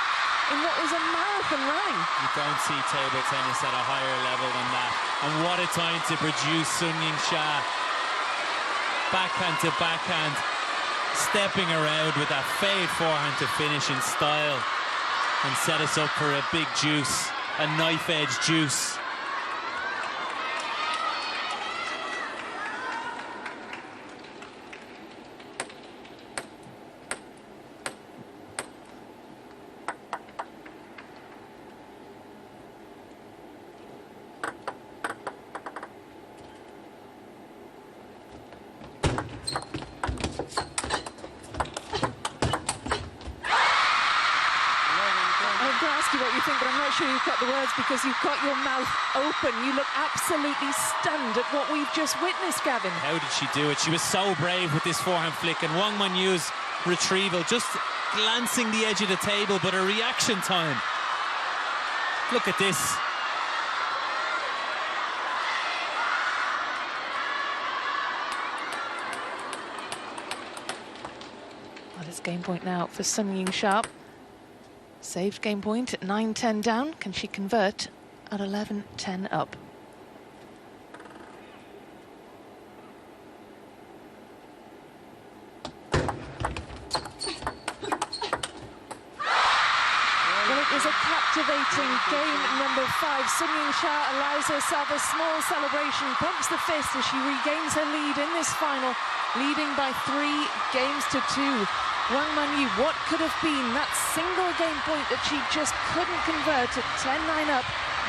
in what was a marathon rally. You don't see table tennis at a higher level than that. And what a time to produce Sunyingsha. Backhand to backhand, stepping around with that fade forehand to finish in style and set us up for a big juice, a knife edge juice. What you think, but I'm not sure you've got the words because you've got your mouth open. You look absolutely stunned at what we've just witnessed, Gavin. How did she do it? She was so brave with this forehand flick, and Wang Manyu's retrieval, just glancing the edge of the table, but a reaction time. Look at this. Well, it's game point now for Sunyingsha. Saved game point at 9-10 down. Can she convert at 11-10 up? Well, it was a captivating game number 5. Sunyingsha allows herself a small celebration, pumps the fist as she regains her lead in this final, leading by 3 games to 2. Wang Manyu, what could have been that single game point that she just couldn't convert at 10-9 up?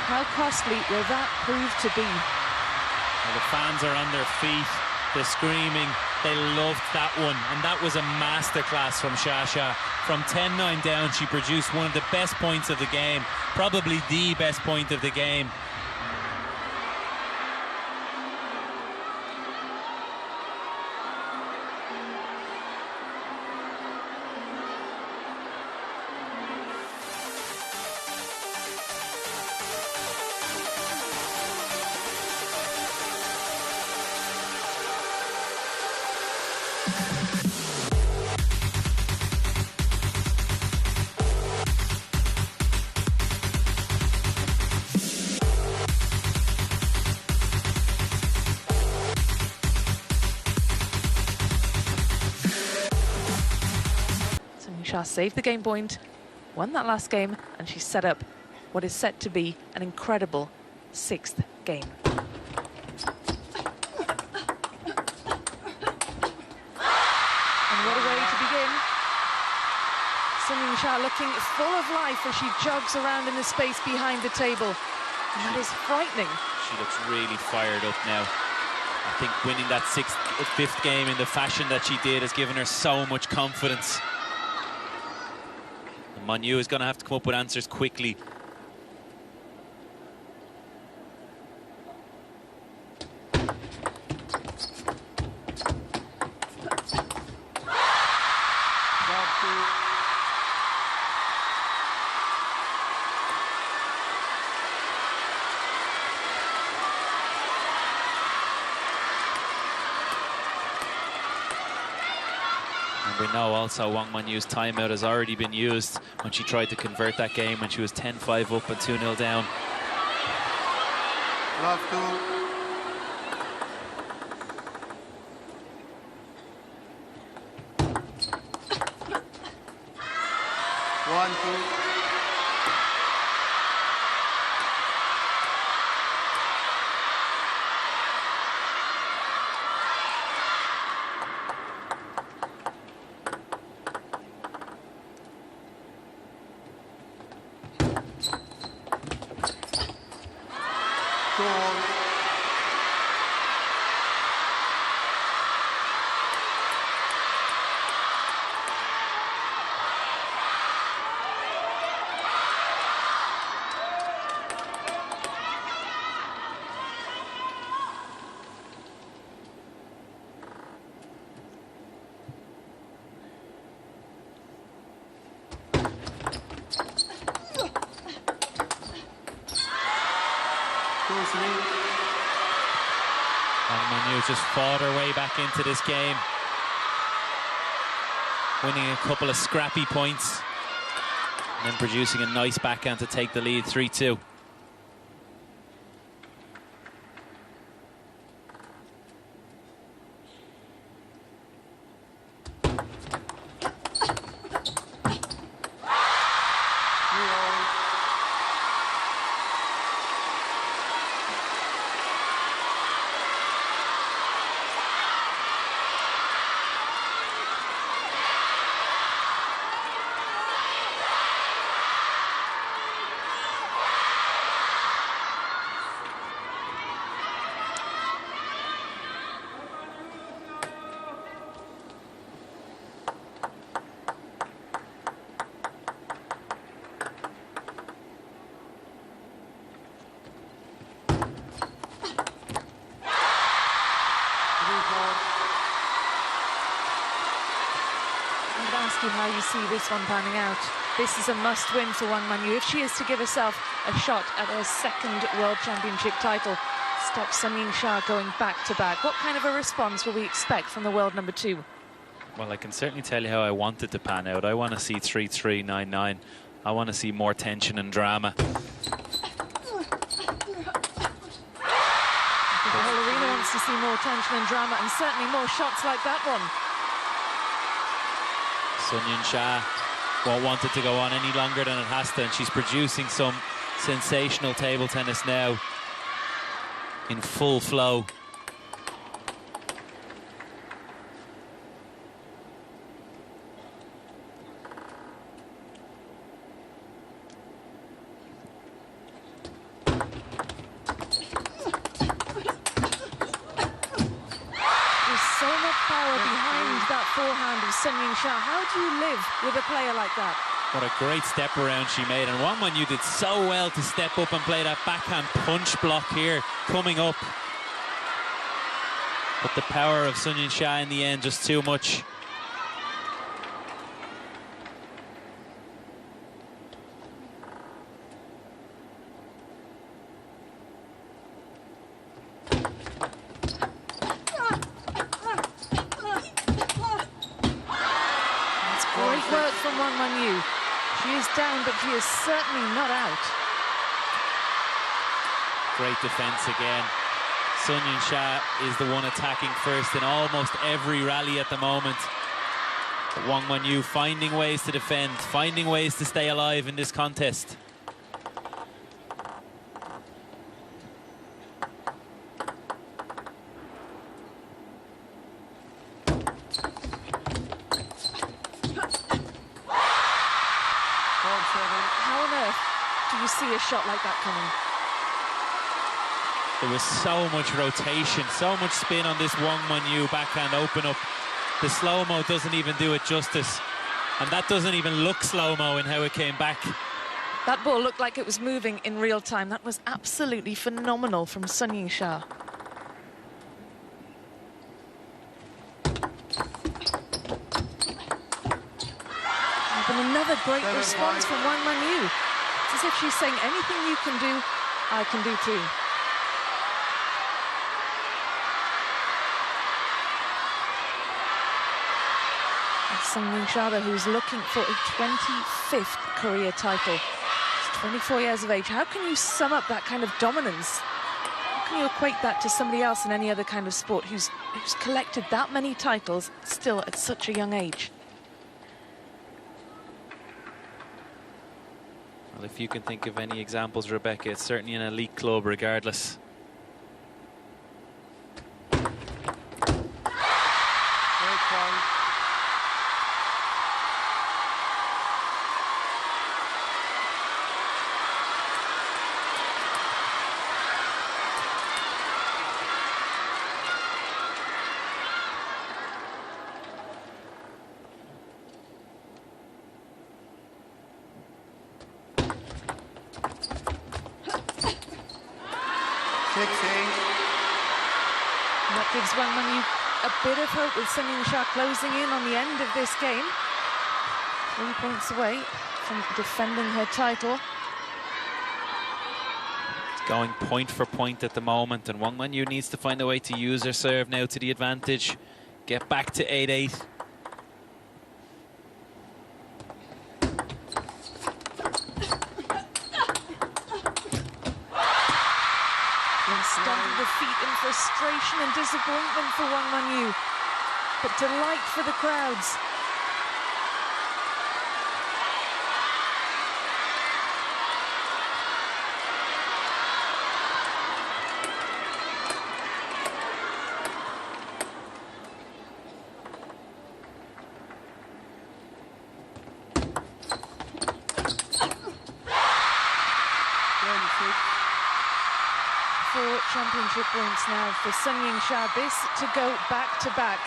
How costly will that prove to be? Well, the fans are on their feet, they're screaming, they loved that one, and that was a masterclass from Shasha. From 10-9 down, she produced one of the best points of the game, probably the best point of the game. Yingsha saved the game point, won that last game, and she set up what is set to be an incredible 6th game. And what a way to begin. Sunyingsha looking full of life as she jogs around in the space behind the table. And that is frightening. She looks really fired up now. I think winning that 5th game in the fashion that she did has given her so much confidence. And Manyu is going to have to come up with answers quickly. We know also Wang Manyu's timeout has already been used when she tried to convert that game when she was 10-5 up and 2-0 down. Love 2. 1-2. Wang Manyu just fought her way back into this game, winning a couple of scrappy points and then producing a nice backhand to take the lead, 3-2. Ask you how you see this one panning out. This is a must-win for Wang Manyu if she is to give herself a shot at her second World Championship title. Stop Sunyingsha going back-to-back. What kind of a response will we expect from the world number 2? Well, I can certainly tell you how I want it to pan out. I want to see 3-3, 9-9. I want to see more tension and drama. The whole arena wants to see more tension and drama, and certainly more shots like that one. Sunyingsha won't want it to go on any longer than it has to, and she's producing some sensational table tennis now in full flow. That forehand of Sunyingsha. How do you live with a player like that? What a great step around she made, and Wang Manyu did so well to step up and play that backhand punch block here coming up. But the power of Sunyingsha in the end, just too much. Work from Wang Manyu. She is down, but she is certainly not out. Great defense again. Sunyingsha is the one attacking first in almost every rally at the moment. But Wang Manyu finding ways to defend, finding ways to stay alive in this contest. How on earth do you see a shot like that coming? There was so much rotation, so much spin on this Wang Manyu backhand open up. The slow-mo doesn't even do it justice. And that doesn't even look slow-mo in how it came back. That ball looked like it was moving in real time. That was absolutely phenomenal from Sunyingsha. And another great response from Wang Manyu. It's as if she's saying, anything you can do, I can do too. Sunyingsha, who's looking for a 25th career title. She's 24 years of age. How can you sum up that kind of dominance? How can you equate that to somebody else in any other kind of sport who's collected that many titles still at such a young age? Well, if you can think of any examples, Rebecca, it's certainly an elite club regardless. And that gives Wang Manyu a bit of hope with Sunyingsha closing in on the end of this game. 3 points away from defending her title. It's going point for point at the moment, and Wang Manyu needs to find a way to use her serve now to the advantage. Get back to 8-8. Stumbled the feet in frustration and disappointment for Wang Manyu, but delight for the crowds. Championship points now for Sunyingsha. This to go back-to-back.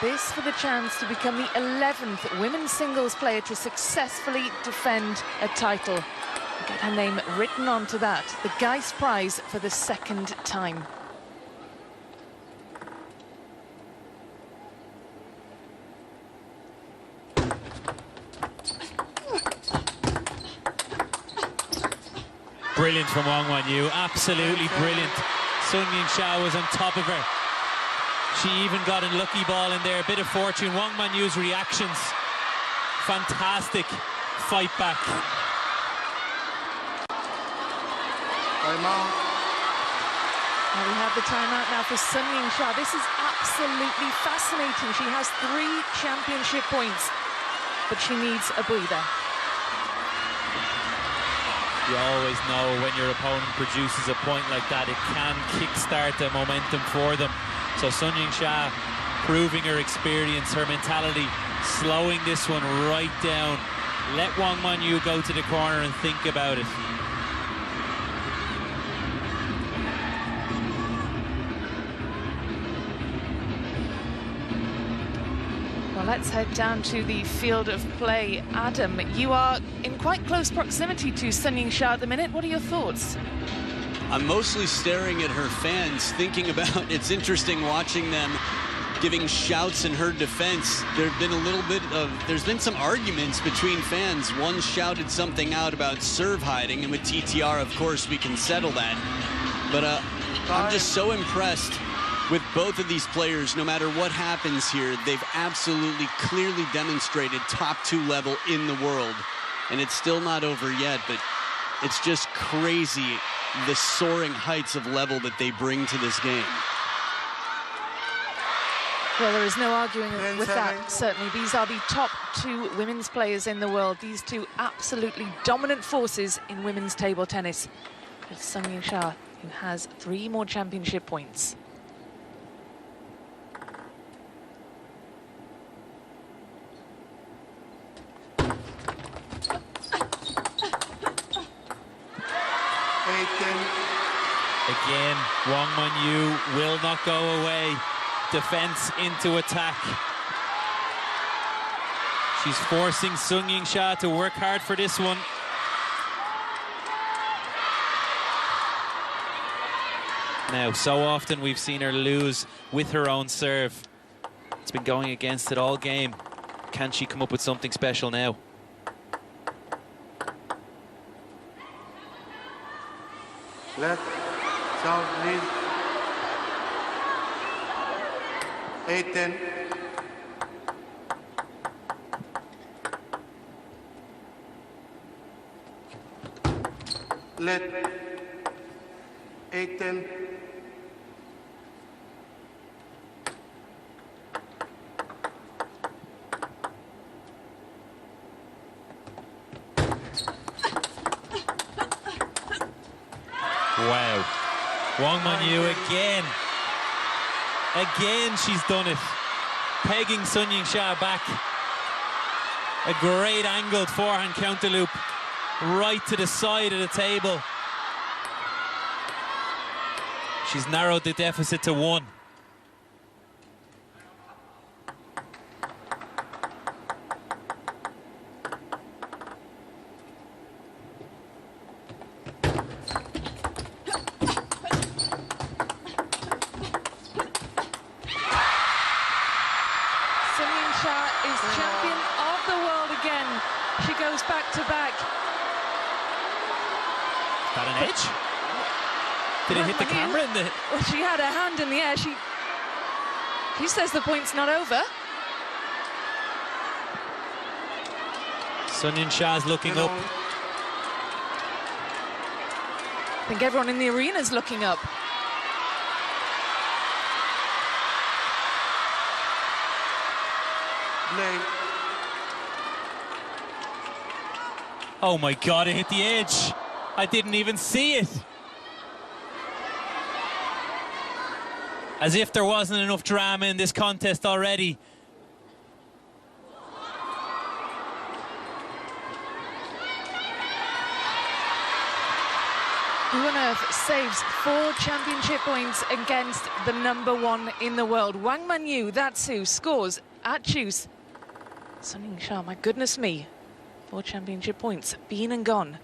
This for the chance to become the 11th women's singles player to successfully defend a title. Get her name written onto that. The Geist Prize for the second time. Brilliant from Wang Manyu, absolutely brilliant. Sunyingsha was on top of her. She even got a lucky ball in there, a bit of fortune. Wang Manyu's reactions, fantastic fight back. Timeout. Well, we have the timeout now for Sunyingsha. This is absolutely fascinating. She has 3 championship points, but she needs a breather. You always know when your opponent produces a point like that, it can kickstart the momentum for them. So Sunyingsha proving her experience, her mentality, slowing this one right down. Let Wang Manyu go to the corner and think about it. Well, let's head down to the field of play. Adam, you are in quite close proximity to Sunyingsha at the minute. What are your thoughts? I'm mostly staring at her fans, thinking about, it's interesting watching them giving shouts in her defense. There's been some arguments between fans. One shouted something out about serve hiding, and with TTR, of course, we can settle that. But I'm just so impressed with both of these players. No matter what happens here, they've absolutely clearly demonstrated top 2 level in the world. And it's still not over yet, but it's just crazy, the soaring heights of level that they bring to this game. Well, there is no arguing with that, certainly. These are the top 2 women's players in the world. These 2 absolutely dominant forces in women's table tennis. It's Sunyingsha, who has 3 more championship points. Again, Wang Manyu will not go away. Defense into attack. She's forcing Sunyingsha to work hard for this one. Now, so often we've seen her lose with her own serve. It's been going against it all game. Can she come up with something special now? Left. South, please. 8-10. Let. 8-10. Wow. Wang Manyu again. Again, she's done it. Pegging Sunyingsha back. A great angled forehand counter loop right to the side of the table. She's narrowed the deficit to 1. Is champion of the world again. She goes back to back. Got an edge? Did it hit the camera in the... Well, she had her hand in the air. She says the point's not over. Sunyingsha's looking up. I think everyone in the arena is looking up. Play. Oh my God, it hit the edge. I didn't even see it. As if there wasn't enough drama in this contest already. Who on earth saves 4 championship points against the #1 in the world? Wang Manyu, that's who scores at Choose. Sunyingsha, my goodness me. 4 championship points, been and gone.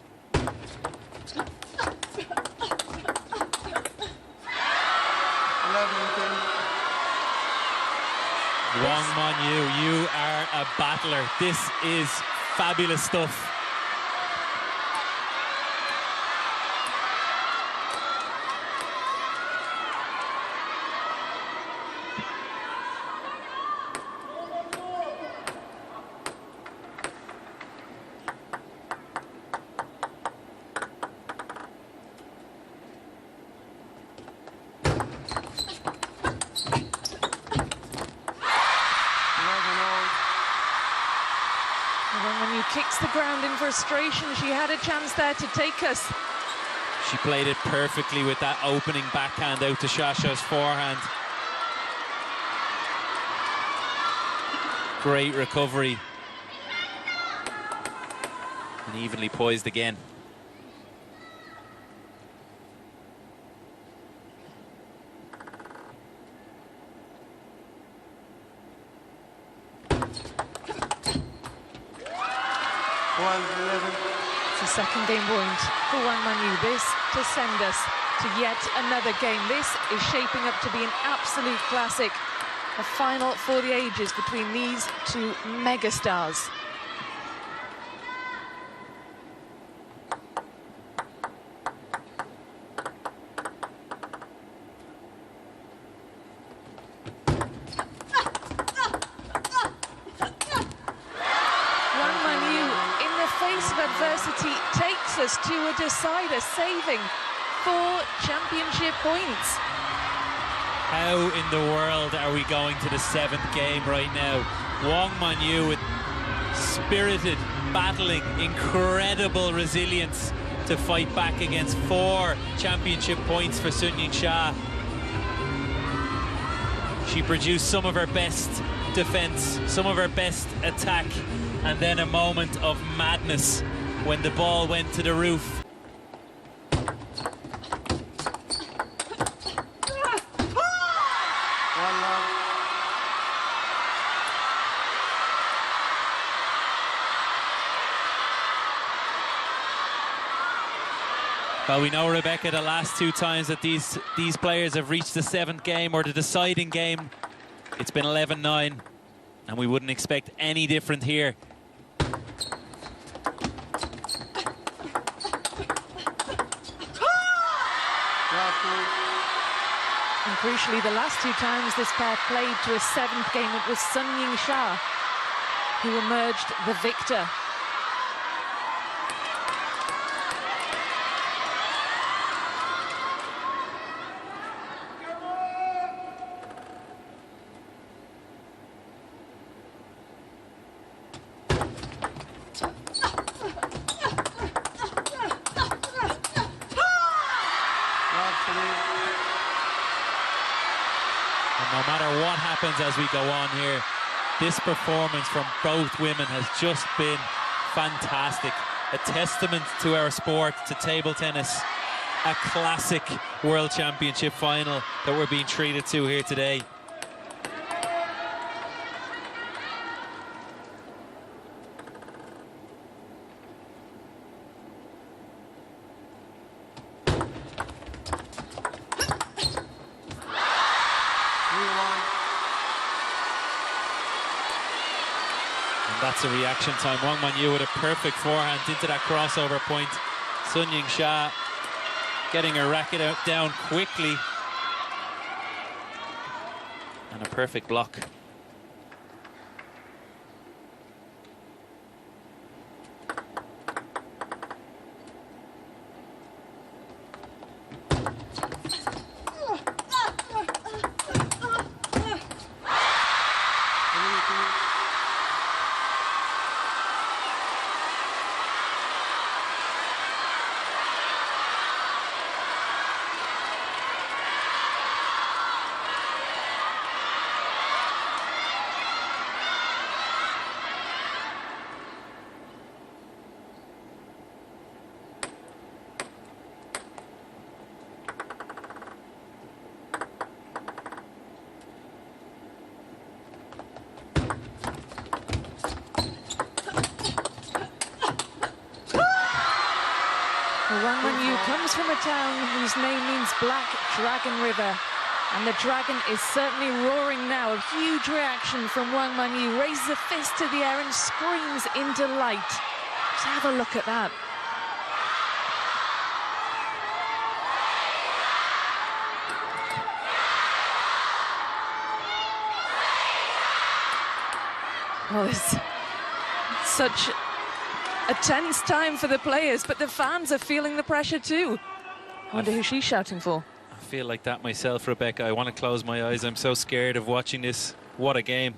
Wang Manyu, you are a battler. This is fabulous stuff. When you kicks the ground in frustration, she had a chance there to take us. She played it perfectly with that opening backhand out to Shasha's forehand. Great recovery. And evenly poised again. It's the second game point for Wang Manyu. This to send us to yet another game. This is shaping up to be an absolute classic. A final for the ages between these two megastars. Adversity takes us to a decider, saving 4 championship points. How in the world are we going to the 7th game right now? Wang Manyu with spirited, battling, incredible resilience to fight back against 4 championship points for Sunyingsha. She produced some of her best defense, some of her best attack, and then a moment of madness when the ball went to the roof. Well, we know, Rebecca, the last 2 times that these players have reached the 7th game or the deciding game, it's been 11-9, and we wouldn't expect any different here. And crucially, the last 2 times this pair played to a 7th game, it was Sunyingsha who emerged the victor. No matter what happens as we go on here, this performance from both women has just been fantastic. A testament to our sport, to table tennis. A classic World Championship final that we're being treated to here today. That's a reaction time. Wang Manyu with a perfect forehand into that crossover point. Sunyingsha getting her racket down quickly. And a perfect block. WANG Manyu comes from a town whose name means Black Dragon River. And the dragon is certainly roaring now. A huge reaction from WANG Manyu. Raises a fist to the air and screams in delight. Just have a look at that. Well, it's such a tense time for the players, but the fans are feeling the pressure too. I wonder who she's shouting for. I feel like that myself, Rebecca. I want to close my eyes. I'm so scared of watching this. What a game.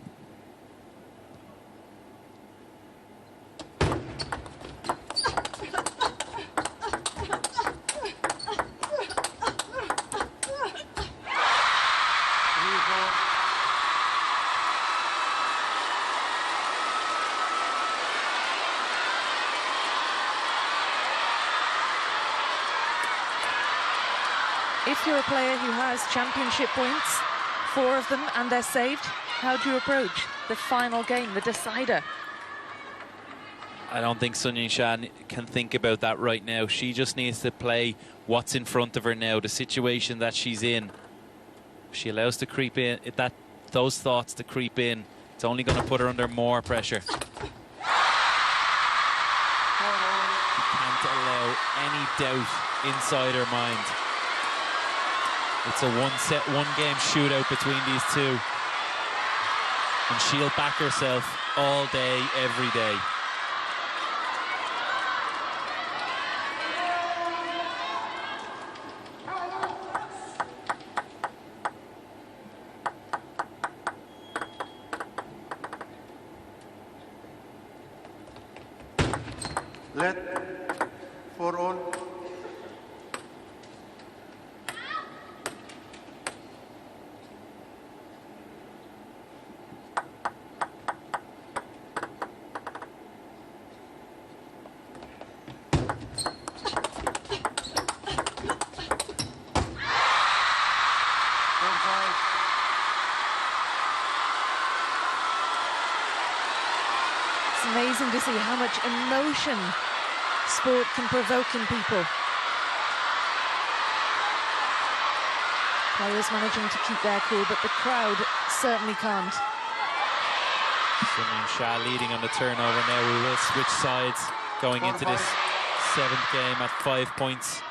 If you're a player who has championship points, 4 of them, and they're saved, how do you approach the final game, the decider? I don't think Sunyingsha can think about that right now. She just needs to play what's in front of her now, the situation that she's in. If she allows to creep in, those thoughts to creep in, it's only going to put her under more pressure. You can't allow any doubt inside her mind. It's a one-game shootout between these two. And she'll back herself all day, every day. Let 4 all. It's amazing to see how much emotion sport can provoke in people. Players managing to keep their cool, but the crowd certainly can't. Sunyingsha leading on the turnover now. We will switch sides going into this 7th game at 5 points.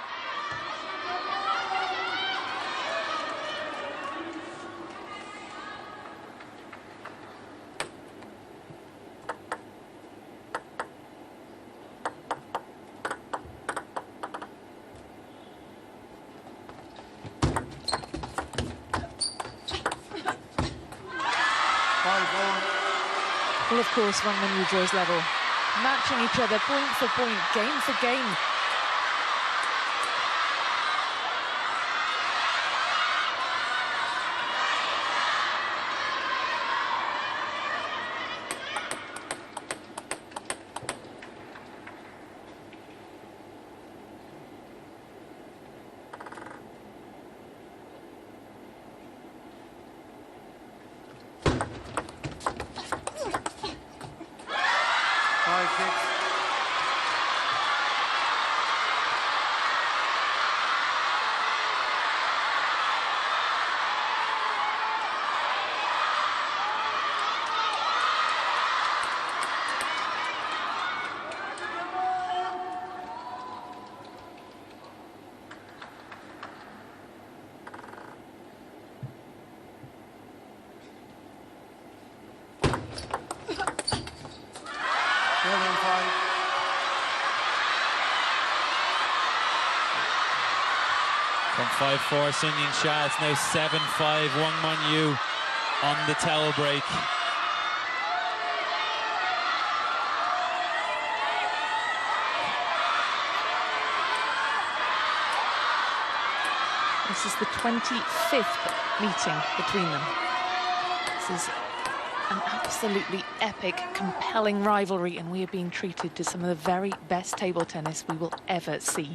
Well, of course, WANG Manyu draws level, matching each other point for point, game for game. 5-4 sunyingsha. It's now 7-5 WANG Manyu on the towel break. This is the 25th meeting between them. This is an absolutely epic, compelling rivalry, and we are being treated to some of the very best table tennis we will ever see.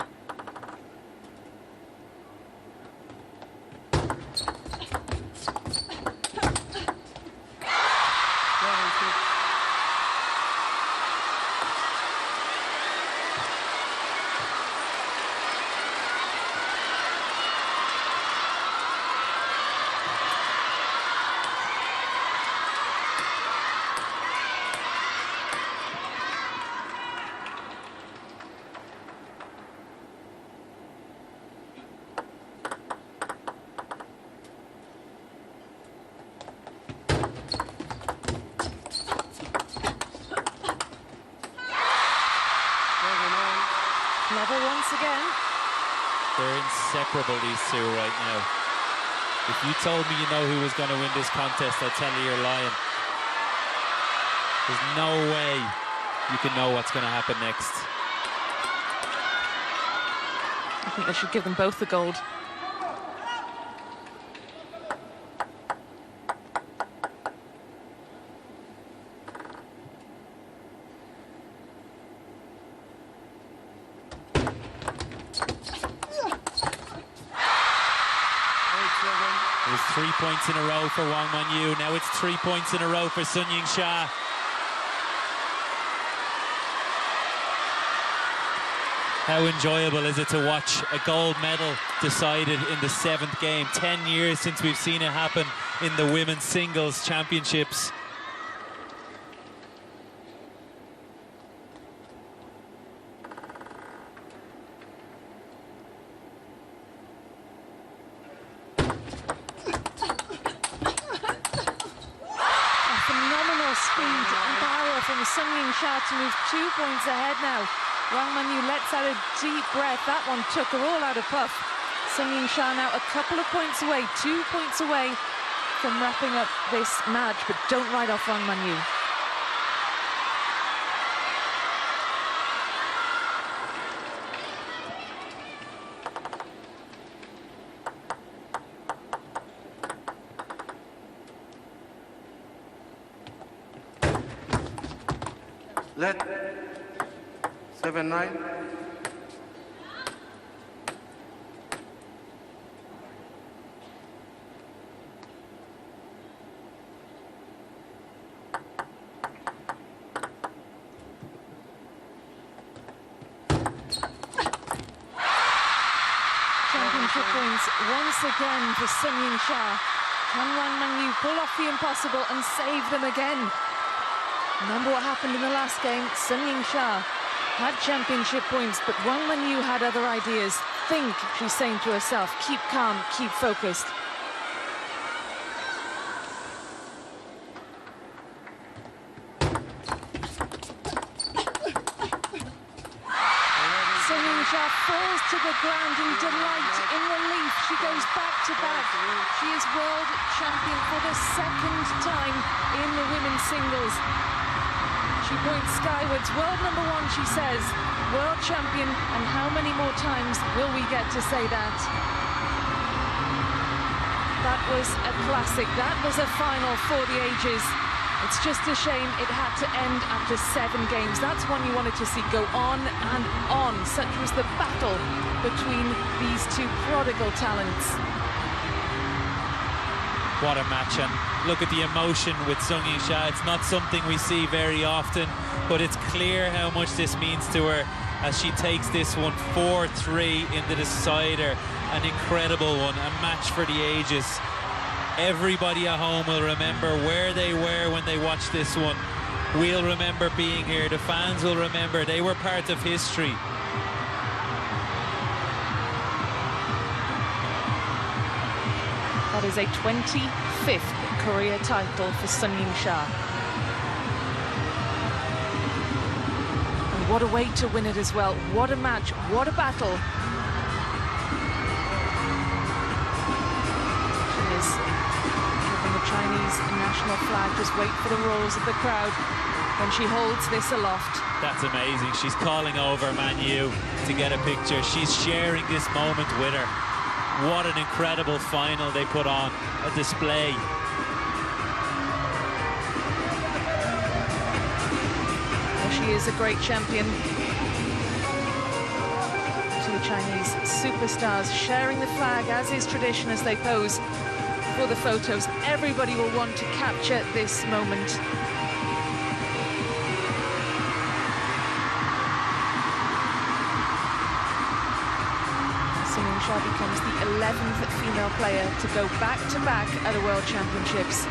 Clever once again. They're inseparable, these two, right now. If you told me you know who was going to win this contest, I'd tell you you're lying. There's no way you can know what's going to happen next. I think they should give them both the gold. It was 3 points in a row for WANG Manyu. Now it's 3 points in a row for sunyingsha. How enjoyable is it to watch a gold medal decided in the 7th game? 10 years since we've seen it happen in the women's singles championships. Speed and power from sunyingsha to move 2 points ahead now. WANG Manyu lets out a deep breath. That one took her all out of puff. sunyingsha now a couple of points away, 2 points away from wrapping up this match, but don't write off WANG Manyu. Let 7-9. Championship points once again for sunyingsha. Can WANG Manyu pull off the impossible and save them again? Remember what happened in the last game? sunyingsha had championship points, but WANG Manyu had other ideas. Think, she's saying to herself, keep calm, keep focused. sunyingsha falls to the ground in delight, in relief. She goes back to back. She is world champion for the 2nd time in the women's singles. She points skywards. World number 1, she says. World champion, and how many more times will we get to say that? That was a classic. That was a final for the ages. It's just a shame it had to end after 7 games. That's one you wanted to see go on and on. Such was the battle between these two prodigal talents. What a match, and look at the emotion with sunyingsha. It's not something we see very often, but it's clear how much this means to her as she takes this one 4-3 in the decider. An incredible one, a match for the ages. Everybody at home will remember where they were when they watched this one. We'll remember being here. The fans will remember. They were part of history. That is a 25th career title for sunyingsha. And what a way to win it as well. What a match, what a battle. flag. Just wait for the roars of the crowd when she holds this aloft. That's amazing. She's calling over Manyu to get a picture. She's sharing this moment with her. What an incredible final they put on, a display. Well, she is a great champion. Two Chinese superstars sharing the flag, as is tradition, as they pose for the photos. Everybody will want to capture this moment. Yingsha becomes the 11th female player to go back-to-back at a World Championships.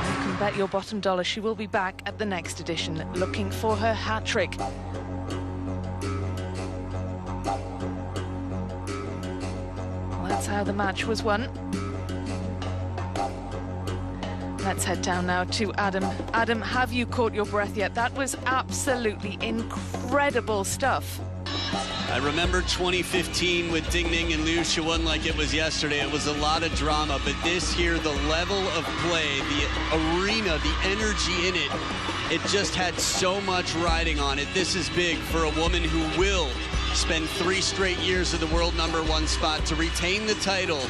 You can bet your bottom dollar she will be back at the next edition, looking for her hat-trick. Well, that's how the match was won. Let's head down now to Adam. Adam, have you caught your breath yet? That was absolutely incredible stuff. I remember 2015 with Ding Ning and Liu Shiwen like it was yesterday. It was a lot of drama, but this here, the level of play, the arena, the energy in it, it just had so much riding on it. This is big for a woman who will spend 3 straight years of the world #1 spot to retain the title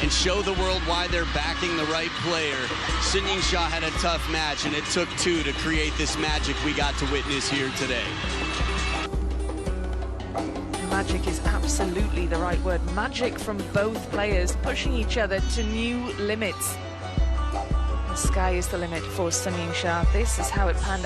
and show the world why they're backing the right player. Sunyingsha had a tough match, and it took 2 to create this magic we got to witness here today. Magic is absolutely the right word. Magic from both players, pushing each other to new limits. The sky is the limit for Sunyingsha. This is how it panned out.